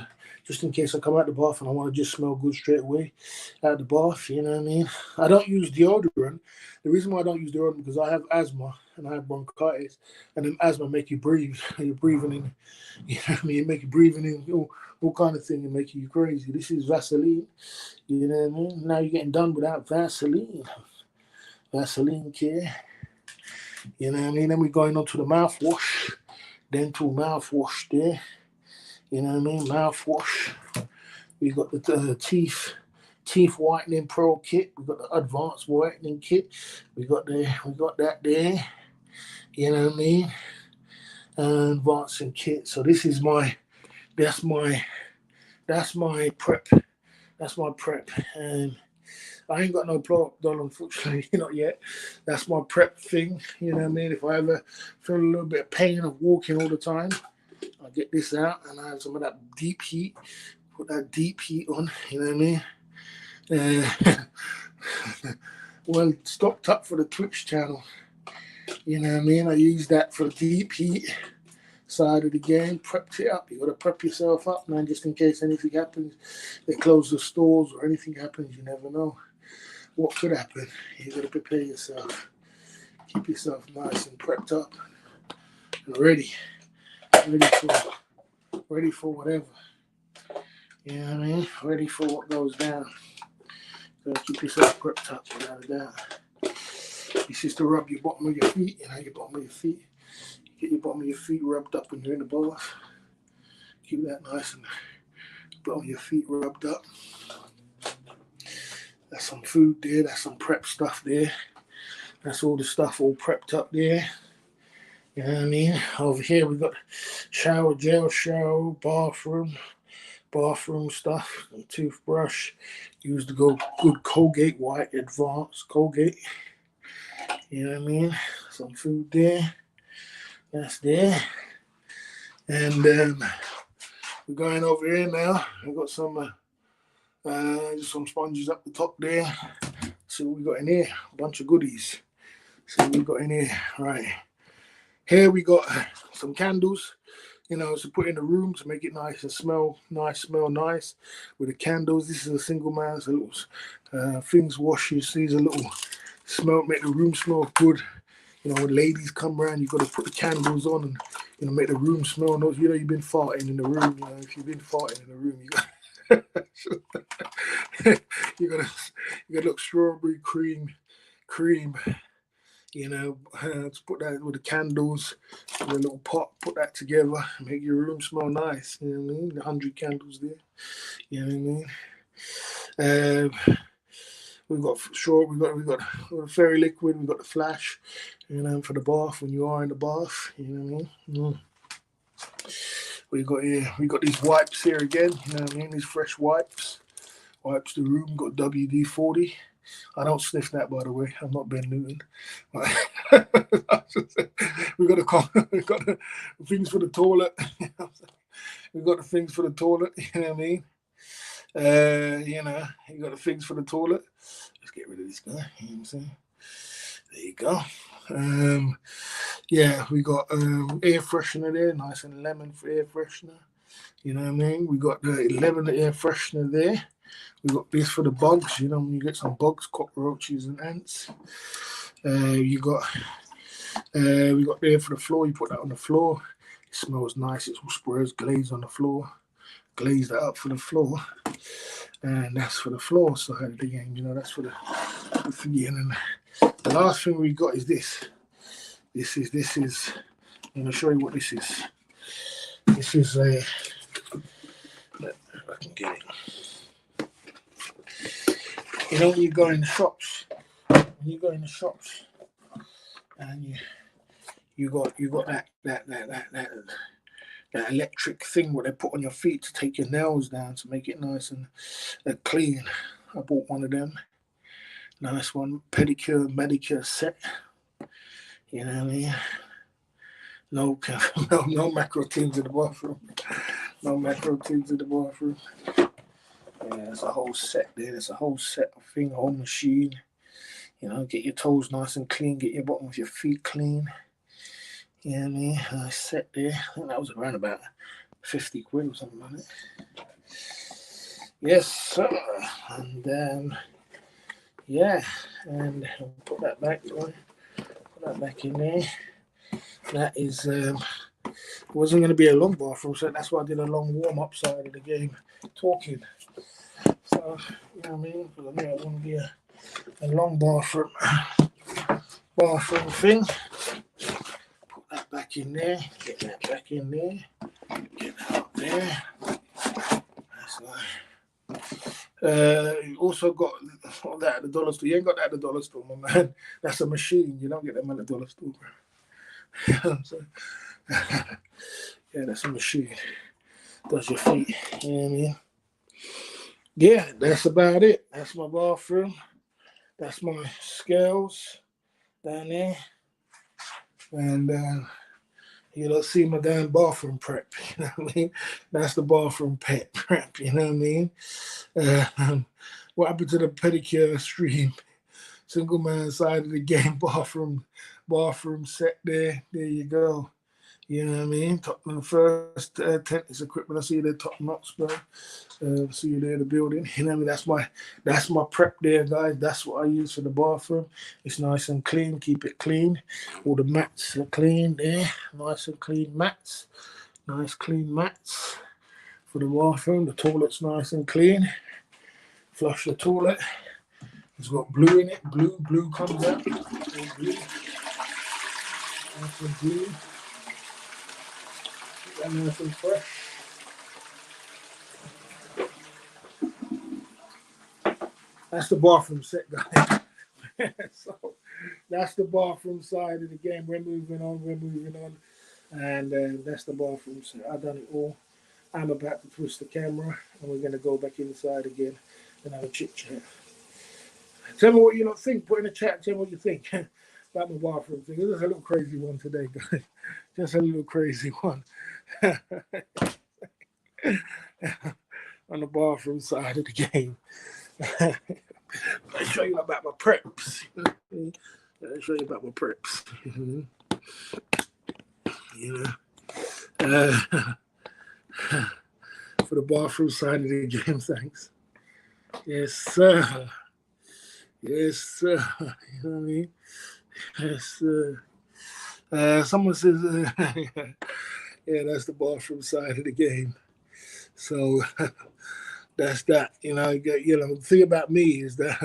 in case I come out the bath and I want to just smell good straight away out the bath. You know what I mean? I don't use deodorant. The reason why I don't use deodorant because I have asthma and I have bronchitis, and then asthma make you breathe. You're breathing in, you know what I mean? Make you breathing in all kind of thing and make you crazy. This is Vaseline. You know what I mean? Now you're getting done without Vaseline. Vaseline care. You know what I mean? Then we're going on to the mouthwash. Dental mouthwash there. You know what I mean? Mouthwash. We got the teeth whitening pro kit. We got the advanced whitening kit. We got that there. You know what I mean? Advancing kit. So this is that's my prep. That's my prep. And I ain't got no product done, unfortunately, not yet. That's my prep thing. You know what I mean? If I ever feel a little bit of pain of walking all the time, I get this out and I have some of that deep heat. Put that deep heat on, you know what I mean? Well, stocked up for the Twitch channel. You know what I mean? I use that for the deep heat side of the game. Prepped it up. You got to prep yourself up, man, just in case anything happens. They close the stores or anything happens, you never know what could happen. You got to prepare yourself. Keep yourself nice and prepped up and ready for whatever. You know what I mean? Ready for what goes down. So keep yourself prepped up without a doubt. This is to rub your bottom of your feet. You know, your bottom of your feet. Get your bottom of your feet rubbed up when you're in the bath. Keep that nice and bottom of your feet rubbed up. That's some food there. That's some prep stuff there. That's all the stuff all prepped up there. You know what I mean? Over here we got shower gel, shower, bathroom stuff, and toothbrush. Use the good Colgate White Advanced Colgate. You know what I mean? Some food there. That's there. And we're going over here now. We've got some sponges up the top there. See what we got in here. A bunch of goodies. See what we got in here. Right. Here we got some candles, to put in the room to make it nice and smell nice with the candles. This is a single man, so little things washes. These are little smell, make the room smell good. When ladies come around, you've got to put the candles on and make the room smell nice. You've been farting in the room. If you've been farting in the room, you got to look strawberry cream. To put that with the candles in a little pot, put that together, make your room smell nice. You know what I mean? 100 candles there. You know what I mean? We've got the fairy liquid, we've got the flash, for the bath when you are in the bath. You know what I mean? We got these wipes here again. You know what I mean? These fresh wipes the room. Got WD-40. I don't sniff that, by the way. I'm not Ben Newton. we got the things for the toilet. We got the things for the toilet. You know what I mean? You got the things for the toilet. Let's get rid of this guy. You know what I'm saying? There you go. We got air freshener there, nice and lemon for air freshener. You know what I mean? We got the 11 air freshener there. We got this for the bugs, when you get some bugs, cockroaches and ants. We got there for the floor. You put that on the floor. It smells nice. It all sprays glaze on the floor. Glaze that up for the floor. And that's for the floor side of the game. That's for the thing. And the last thing we got is this. This is. I'm going to show you what this is. This is a. If I can get it. When you go in the shops, and you got that electric thing what they put on your feet to take your nails down to make it nice and clean. I bought one of them. Nice one, pedicure, manicure set. You know what I mean? No macro teams in the bathroom. No macro teams in the bathroom. Yeah, there's a whole set there. There's a whole set of thing, a whole machine. Get your toes nice and clean. Get your bottom of your feet clean. You know what I mean? I sat there. I think that was around about 50 quid or something like that. Yes, sir. And yeah, and I'll put that back. Put that back in there. That is it wasn't going to be a long bathroom, so that's why I did a long warm up side of the game, talking. So you know what I mean? Because I knew it wouldn't be a long bathroom thing. Put that back in there. Get that back in there. Get that up there. That's nice. You also got that at the dollar store. You ain't got that at the dollar store, my man. That's a machine. You don't get them at the dollar store, bro. So, yeah, that's a machine. Does your feet. You know what I mean? Yeah, that's about it. That's my bathroom. That's my scales down there. And you don't see my damn bathroom prep. You know what I mean? That's the bathroom prep. You know what I mean? What happened to the pedicure stream? Single man side of the game, bathroom set there. There you go. You know what I mean? The first tennis equipment. I see you there, top notch, bro. See you there in the building. You know what I mean? That's my prep there, guys. That's what I use for the bathroom. It's nice and clean. Keep it clean. All the mats are clean there. Nice and clean mats. Nice clean mats for the bathroom. The toilet's nice and clean. Flush the toilet. It's got blue in it. Blue comes out. Blue. Nice and blue. Keep that nice and fresh. That's the bathroom set, guys. So that's the bathroom side of the game. We're moving on. And that's the bathroom set. I've done it all. I'm about to twist the camera, and we're going to go back inside again and have a chit chat. Tell me what you lot think. Put in the chat. Tell me what you think about my bathroom thing. It's just a little crazy one today, guys. Just a little crazy one. On the bathroom side of the game. I'll show you about my preps. I'll show you about my preps. You know, for the bathroom side of the game, thanks. Yes, sir. Yes, sir. You know what I mean? Yes, sir. Someone says, yeah, that's the bathroom side of the game. So that's that. The thing about me is that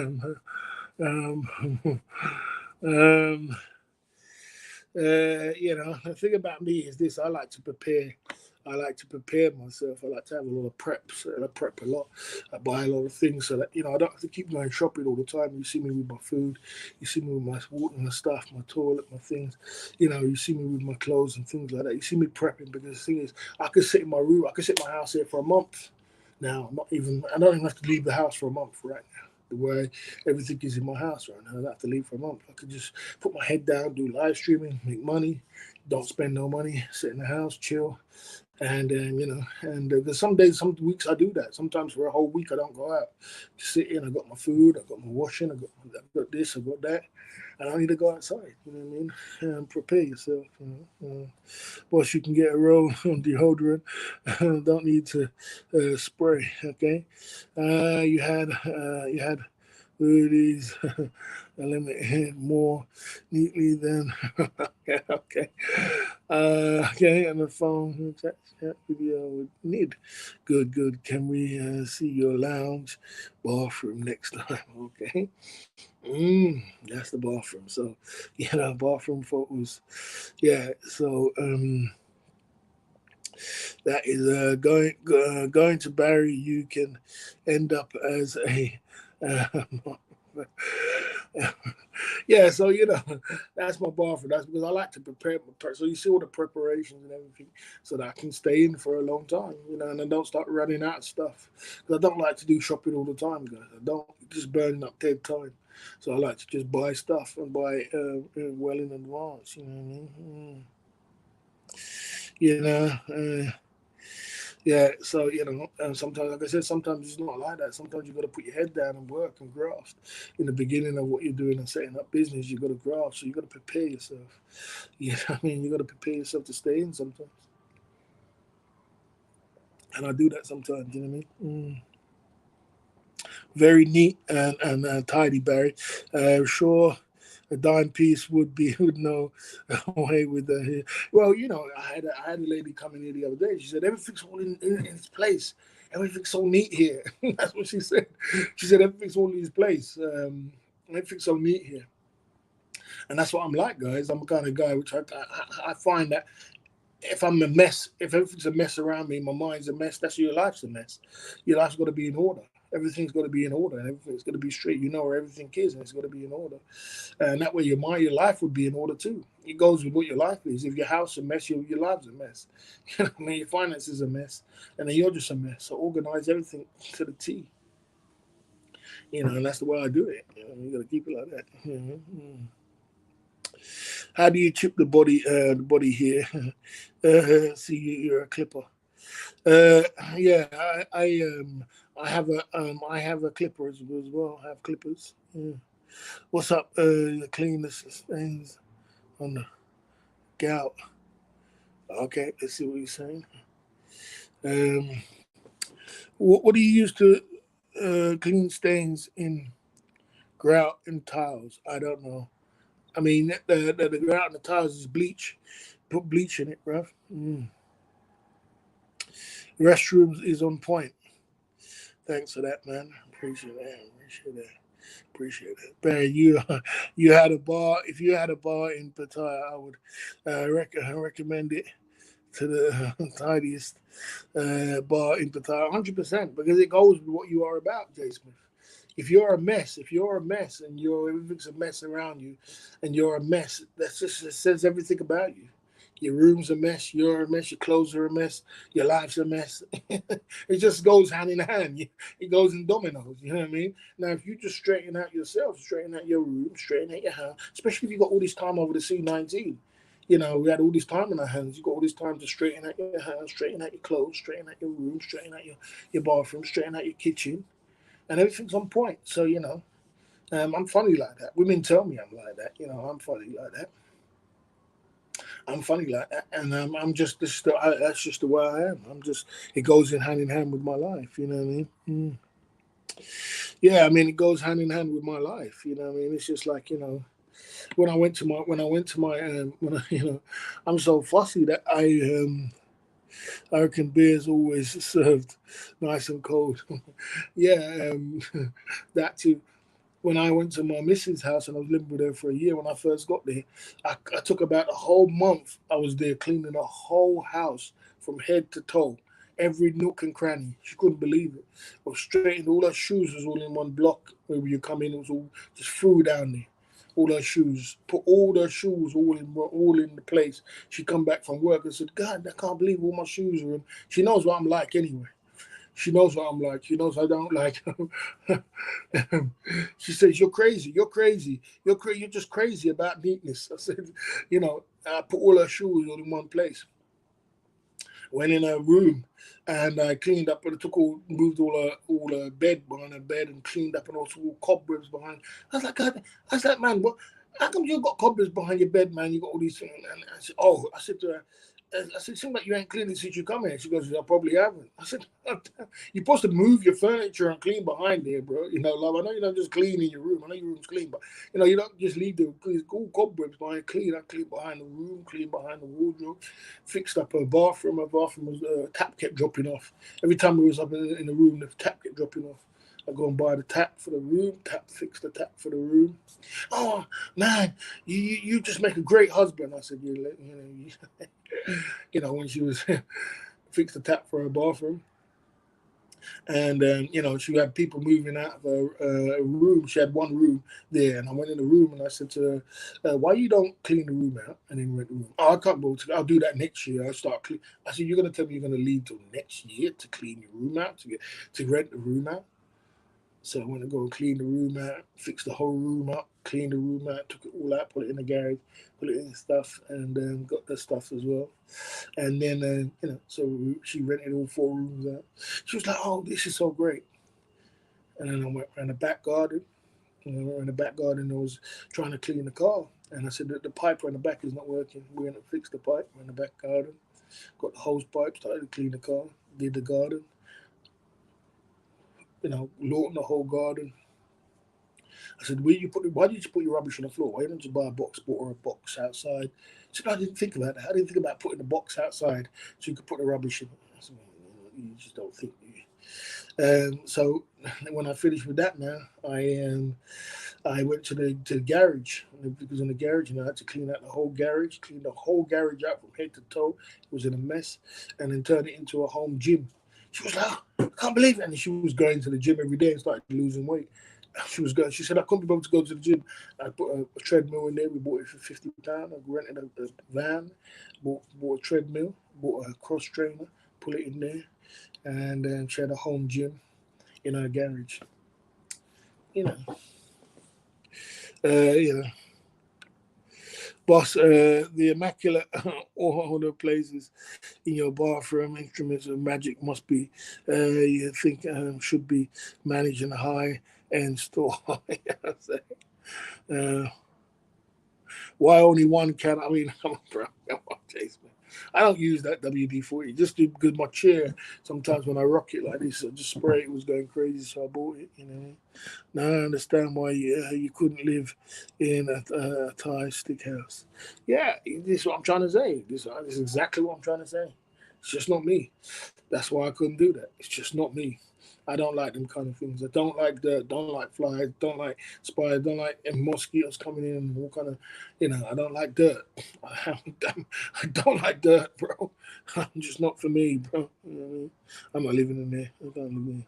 the thing about me is this: I like to prepare myself. I like to have a lot of preps. I prep a lot. I buy a lot of things so that I don't have to keep going shopping all the time. You see me with my food. You see me with my water and stuff, my toilet, my things. You see me with my clothes and things like that. You see me prepping because the thing is, I could sit in my room. I could sit in my house here for a month. Now, I don't even have to leave the house for a month right now. The way everything is in my house right now, I don't have to leave for a month. I could just put my head down, do live streaming, make money, don't spend no money, sit in the house, chill. And there's some days, some weeks I do that. Sometimes for a whole week I don't go out. Just sit in. I got my food, I got my washing, I got this, I got that. And I need to go outside. You know what I mean? And prepare yourself. Plus, you can get a roll on deodorant. Don't need to spray. Okay. You had these eliminated more neatly than okay. Okay, on the phone chat video with need. Good. Can we see your lounge bathroom next time? Okay. That's the bathroom. So bathroom photos. Yeah. So that is going to Barry. You can end up as a yeah, so that's my bathroom. That's because I like to prepare so you see all the preparations and everything so that I can stay in for a long time, and I don't start running out of stuff. Because I don't like to do shopping all the time, guys. I don't just burning up dead time. So I like to just buy stuff and buy it well in advance, you know what I mean? Yeah, so and sometimes, like I said, sometimes it's not like that. Sometimes you got to put your head down and work and graft. In the beginning of what you're doing and setting up business, you got to graft. So you got to prepare yourself. You know what I mean? You got to prepare yourself to stay in sometimes. And I do that sometimes. You know what I mean? Very neat and tidy, Barry. Sure, a dime piece would be would know away with the hair. Well, I had a lady come in here the other day. She said everything's all in its place. Everything's so neat here. That's what she said. She said everything's all in its place. Everything's so neat here, and that's what I'm like, guys. I'm the kind of guy which I find that if I'm a mess, if everything's a mess around me, my mind's a mess, that's your life's a mess. Your life's got to be in order. Everything's got to be in order and everything's got to be straight. You know where everything is and it's got to be in order. And that way your mind, your life would be in order too. It goes with what your life is. If your house is a mess, your life's a mess. You know what I mean? Your finances are a mess. And then you're just a mess. So organize everything to the T. And that's the way I do it. You got to keep it like that. Mm-hmm. How do you chip the body here? See, you're a clipper. Yeah, I have a clipper as well. I have clippers. Yeah. What's up? Clean the stains on the gout. Okay, let's see what you're saying. What do you use to clean stains in grout and tiles? I don't know. I mean, the grout and the tiles is bleach. Put bleach in it, bruv. Restrooms is on point. Thanks for that, man. Appreciate that. Appreciate that. Barry, you had a bar. If you had a bar in Pattaya, I would recommend it to the tidiest bar in Pattaya, 100%, because it goes with what you are about, Jay Smith. If you're a mess, and everything's a mess around you, and you're a mess, it says everything about you. Your room's a mess, you're a mess, your clothes are a mess, your life's a mess. It just goes hand in hand. It goes in dominoes, you know what I mean? Now, if you just straighten out yourself, straighten out your room, straighten out your house, especially if you got all this time over the C19. We had all this time in our hands. You got all this time to straighten out your house, straighten out your clothes, straighten out your room, straighten out your bathroom, straighten out your kitchen, and everything's on point. So, I'm funny like that. Women tell me I'm like that. I'm funny like that. I'm funny like that, and I'm just that's just the way I am. It goes in hand with my life. You know what I mean? Yeah, I mean it goes hand in hand with my life. You know what I mean? It's just like when I went to my I'm so fussy that I reckon beer's always served nice and cold. Yeah, that too. When I went to my missus' house and I was living with her for a year, when I first got there, I took about a whole month. I was there cleaning the whole house from head to toe, every nook and cranny. She couldn't believe it. I was straightened. All her shoes was all in one block. Where you come in, it was all just threw down there. All her shoes, put all her shoes all in the place. She come back from work and said, "God, I can't believe all my shoes are in." She knows what I'm like anyway. She knows what I'm like. She knows I don't like. She says, "You're crazy. You're crazy. You're just crazy about neatness." I said, I put all her shoes all in one place. Went in her room and I cleaned up, but moved all her bed behind her bed and cleaned up and also all cobwebs behind. I was like, God, I was like, man, what? How come you got cobwebs behind your bed, man? You got all these things. And I said, oh, I said to her, seems like you ain't cleaned it since you come here. She goes, I probably haven't. I said, you're supposed to move your furniture and clean behind there, bro. Love, I know you don't just clean in your room. I know your room's clean, but, you don't just leave the cool cobwebs behind clean. I clean behind the room, clean behind the wardrobe, fixed up her bathroom. Her bathroom was, tap kept dropping off. Every time we was up in the room, the tap kept dropping off. I go and buy the tap for the room, fix the tap for the room. Oh, man, you just make a great husband. I said, when she was fixed the tap for her bathroom. And she had people moving out of her room. She had one room there, and I went in the room and I said to her, "Why you don't clean the room out?" And then went the room. Oh, I can't go. I'll do that next year. I'll start clean. I said, "You're gonna tell me you're gonna leave till next year to clean your room out to rent the room out?" So I went to go and clean the room out, fix the whole room up, clean the room out, took it all out, put it in the garage, put it in stuff, and got the stuff as well. And then, so she rented all 4 rooms out. She was like, "Oh, this is so great." And then I went around the back garden. In the back garden, I was trying to clean the car. And I said that the pipe on the back is not working. We went to fix the pipe in the back garden. Got the hose pipe, started to clean the car, did the garden, lawton the whole garden. I said, why did you put your rubbish on the floor? Why didn't you buy a box or a box outside? She said, I didn't think about that. I didn't think about putting the box outside so you could put the rubbish in it. I said, you just don't think. So when I finished with that now, I went to the garage, because in the garage, I had to clean out the whole garage, clean the whole garage out from head to toe. It was in a mess, and then turn it into a home gym. She was like, oh, I can't believe it. And she was going to the gym every day and started losing weight. She said, I couldn't be able to go to the gym. I put a treadmill in there. We bought it for £50. I rented a van, bought a treadmill, bought a cross trainer, put it in there, and then she had a home gym in her garage. Boss, the immaculate all the places in your bathroom, instruments of magic must be, you think, should be managed in a high-end store. Why only one can? I mean, come on, bro. Come on, Chase, man. I don't use that WD-40 just because my chair, sometimes when I rock it like this, I just spray it, was going crazy, so I bought it, Now I understand why you couldn't live in a Thai steakhouse. Yeah, this is what I'm trying to say. This is exactly what I'm trying to say. It's just not me. That's why I couldn't do that. It's just not me. I don't like them kind of things. I don't like dirt, don't like flies, don't like spiders, don't like mosquitoes coming in and all kind of, I don't like dirt. I don't like dirt, bro. I'm just not for me, bro. I'm not living in there. I don't live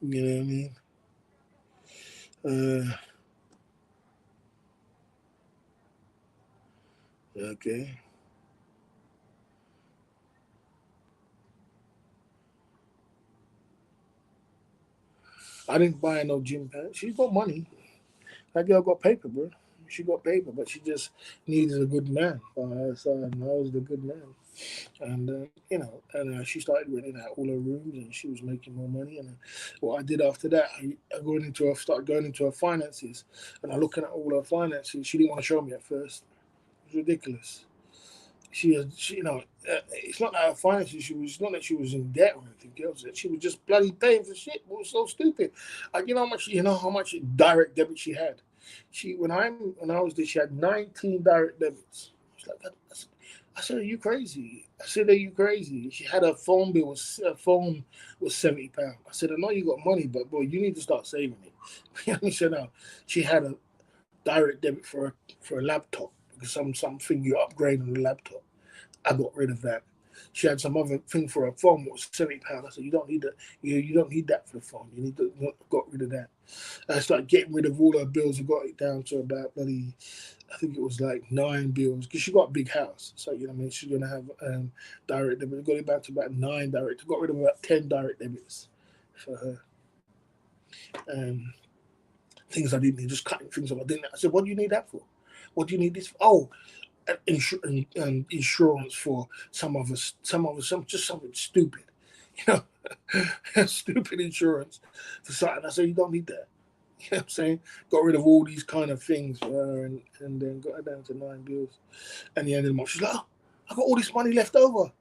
there. You know what I mean? Okay. I didn't buy no gym pants. She got money. That girl got paper, bro. She got paper, but she just needed a good man by her side, and I was the good man. And she started renting out all her rooms, and she was making more money. And what I did after that, I started going into her finances, and I looking at all her finances. She didn't want to show me at first. It was ridiculous. It's not that her finances. It's not that she was in debt or anything else. She was just bloody paying for shit. It was so stupid. You know how much direct debit she had. When I was there, she had 19 direct debits. I was like, I said, "Are you crazy?" I said, "Are you crazy?" She had her phone bill was £70. I said, "I know you got money, but boy, you need to start saving it." She said, "No." She had a direct debit for a laptop, because something you upgrade on the laptop. I got rid of that. She had some other thing for her phone, what was £70. I said, "You don't need that. You don't need that for the phone. You need to got rid of that." I started getting rid of all her bills. I got it down to about bloody, I think it was like 9 bills, because she got a big house. So she's gonna have direct debit. Got it back to about 9 direct. Got rid of about 10 direct debits for her. Things I didn't need, just cutting things off. I said, "What do you need that for? What do you need this for?" Oh, insurance for just something stupid, stupid insurance for something. I said, "You don't need that." You know what I'm saying? Got rid of all these kind of things for her, and then got her down to 9 bills. And the end of the month, she's like, "Oh, I got all this money left over."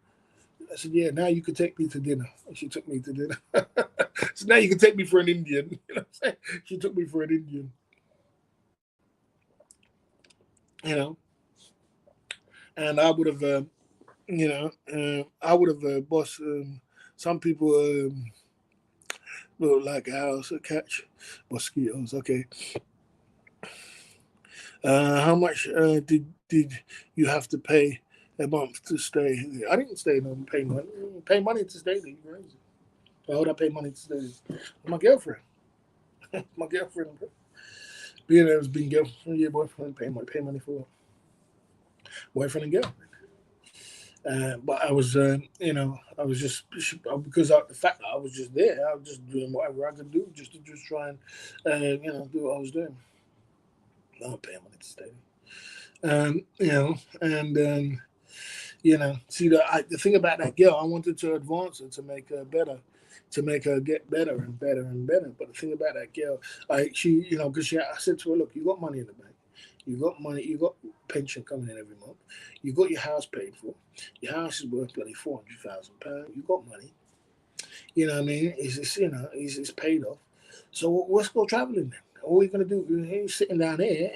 I said, "Yeah, now you can take me to dinner." And she took me to dinner. So now you can take me for an Indian. You know what I'm saying? She took me for an Indian. And I would have, boss. Some people look like a house to catch mosquitoes. Okay. How much did you have to pay a month to stay? I didn't stay. No, pay money to stay there. You're crazy. Why would I pay money to stay there? My girlfriend. My girlfriend. Being there was being girlfriend, your boyfriend. Pay money for boyfriend and girlfriend. But I was, I was just because of the fact that I was just there, I was just doing whatever I could do just to just try and, do what I was doing. I don't pay money to stay. And see the thing about that girl, I wanted to advance her to make her better, to make her get better and better and better. But the thing about that girl, because I said to her, look, you got money in the bank, you got money, you got pension coming in every month, you got your house paid for, your house is worth bloody £400,000, you got money, you know what I mean? It's paid off. So let's go traveling then. What are you gonna do? You're sitting down here.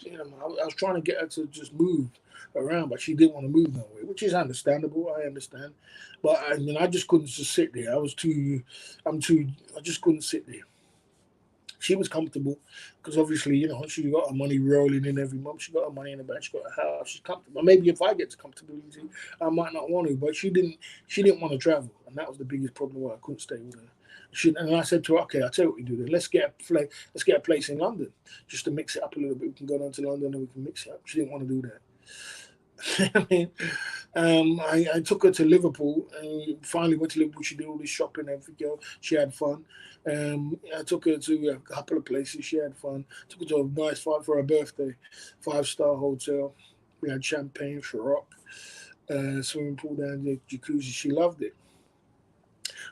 I was trying to get her to just move around, but she didn't want to move nowhere, which is understandable. I understand, but I just couldn't just sit there. I just couldn't sit there. She was comfortable because obviously, she got her money rolling in every month. She got her money in the bank. She got her house. She's comfortable. Maybe if I get to comfortability, I might not want to. But she didn't. She didn't want to travel, and that was the biggest problem why I couldn't stay with her. And I said to her, "Okay, I'll tell you what we do then. Let's get a place in London, just to mix it up a little bit. We can go down to London and we can mix it up." She didn't want to do that. I mean, I took her to Liverpool and finally went to Liverpool. She did all this shopping and everything. She had fun. I took her to a couple of places. She had fun. Took her to a nice for her birthday, 5-star hotel. We had champagne, Ciroc, swimming pool down the jacuzzi. She loved it.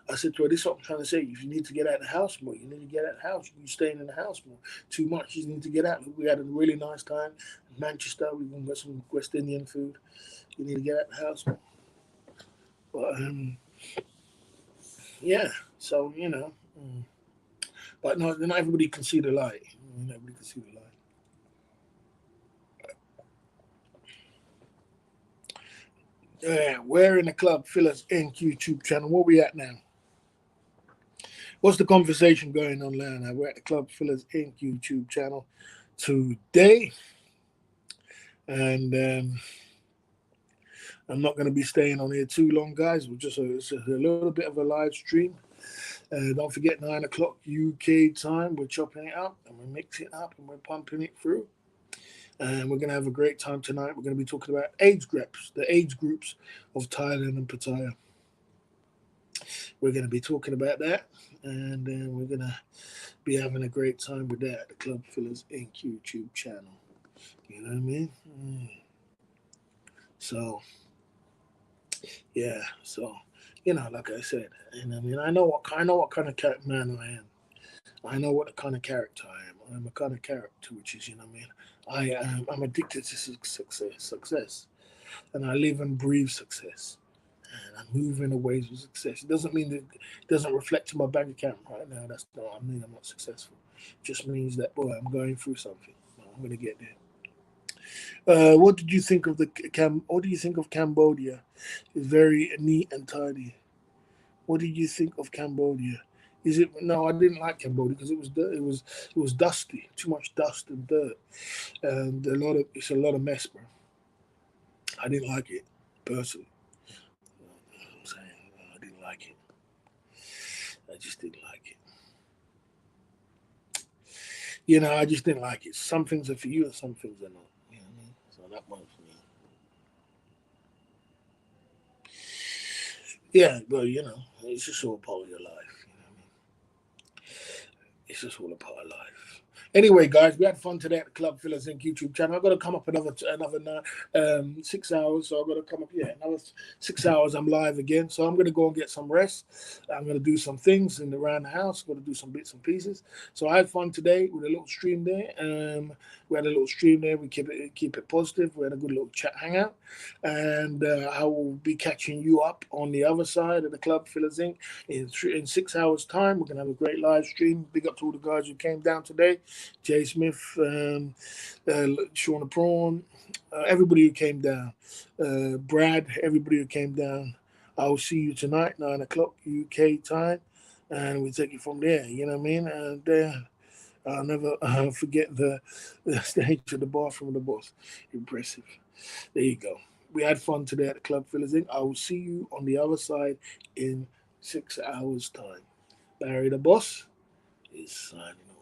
I said to her, this is what I'm trying to say. If you need to get out of the house more, you need to get out of the house. You're staying in the house more. Too much. You need to get out. We had a really nice time in Manchester. We went and got some West Indian food. You need to get out of the house more. But, yeah. So, But no, not everybody can see the light. Not everybody can see the light. Yeah, we're in the Club Fillers Inc. YouTube channel. Where we at now? What's the conversation going on now? We're at the Club Fillers Inc. YouTube channel today. And I'm not going to be staying on here too long, guys. It's a little bit of a live stream. Don't forget, 9 o'clock UK time. We're chopping it up and we're mixing it up and we're pumping it through. And we're going to have a great time tonight. We're going to be talking about the age groups of Thailand and Pattaya. We're going to be talking about that. And then we're going to be having a great time with that at the Club Fillers Inc. YouTube channel. You know what I mean? So, yeah. So, like I said, I know what kind of man I am. I know what kind of character I am. I'm a kind of character which is, I'm addicted to success, and I live and breathe success, and I move in the ways of success. It doesn't mean that it doesn't reflect in my bank account right now. That's not what I mean. I'm not successful. It just means that, boy, I'm going through something. I'm going to get there. What did you think of What do you think of Cambodia? It's very neat and tidy. What did you think of Cambodia? Is it? No, I didn't like Cambodia because it was dirt. It was dusty. Too much dust and dirt, and it's a lot of mess, bro. I didn't like it personally. I'm saying I didn't like it. I just didn't like it. I just didn't like it. Some things are for you and some things are not. You know what I mean? So that one for me. Yeah, but it's just all part of your life. You know what I mean? It's just all a part of life. Anyway, guys, we had fun today at the Club Fillers Inc. YouTube channel. I've got to come up another 6 hours. So I've got to come up, another 6 hours. I'm live again. So I'm going to go and get some rest. I'm going to do some things around the house. I'm going to do some bits and pieces. So I had fun today with a little stream there. We had a little stream there. We keep it positive. We had a good little chat hangout. And I will be catching you up on the other side of the Club Fillers Inc. In 6 hours' time. We're going to have a great live stream. Big up to all the guys who came down today. Jay Smith, Shauna Prawn, everybody who came down. Brad, everybody who came down. I will see you tonight, 9 o'clock UK time. And we take it from there. You know what I mean? And I'll never forget the stage of the bathroom of the boss. Impressive. There you go. We had fun today at the Club Fillers Inc. I will see you on the other side in 6 hours' time. Barry the boss is signing off.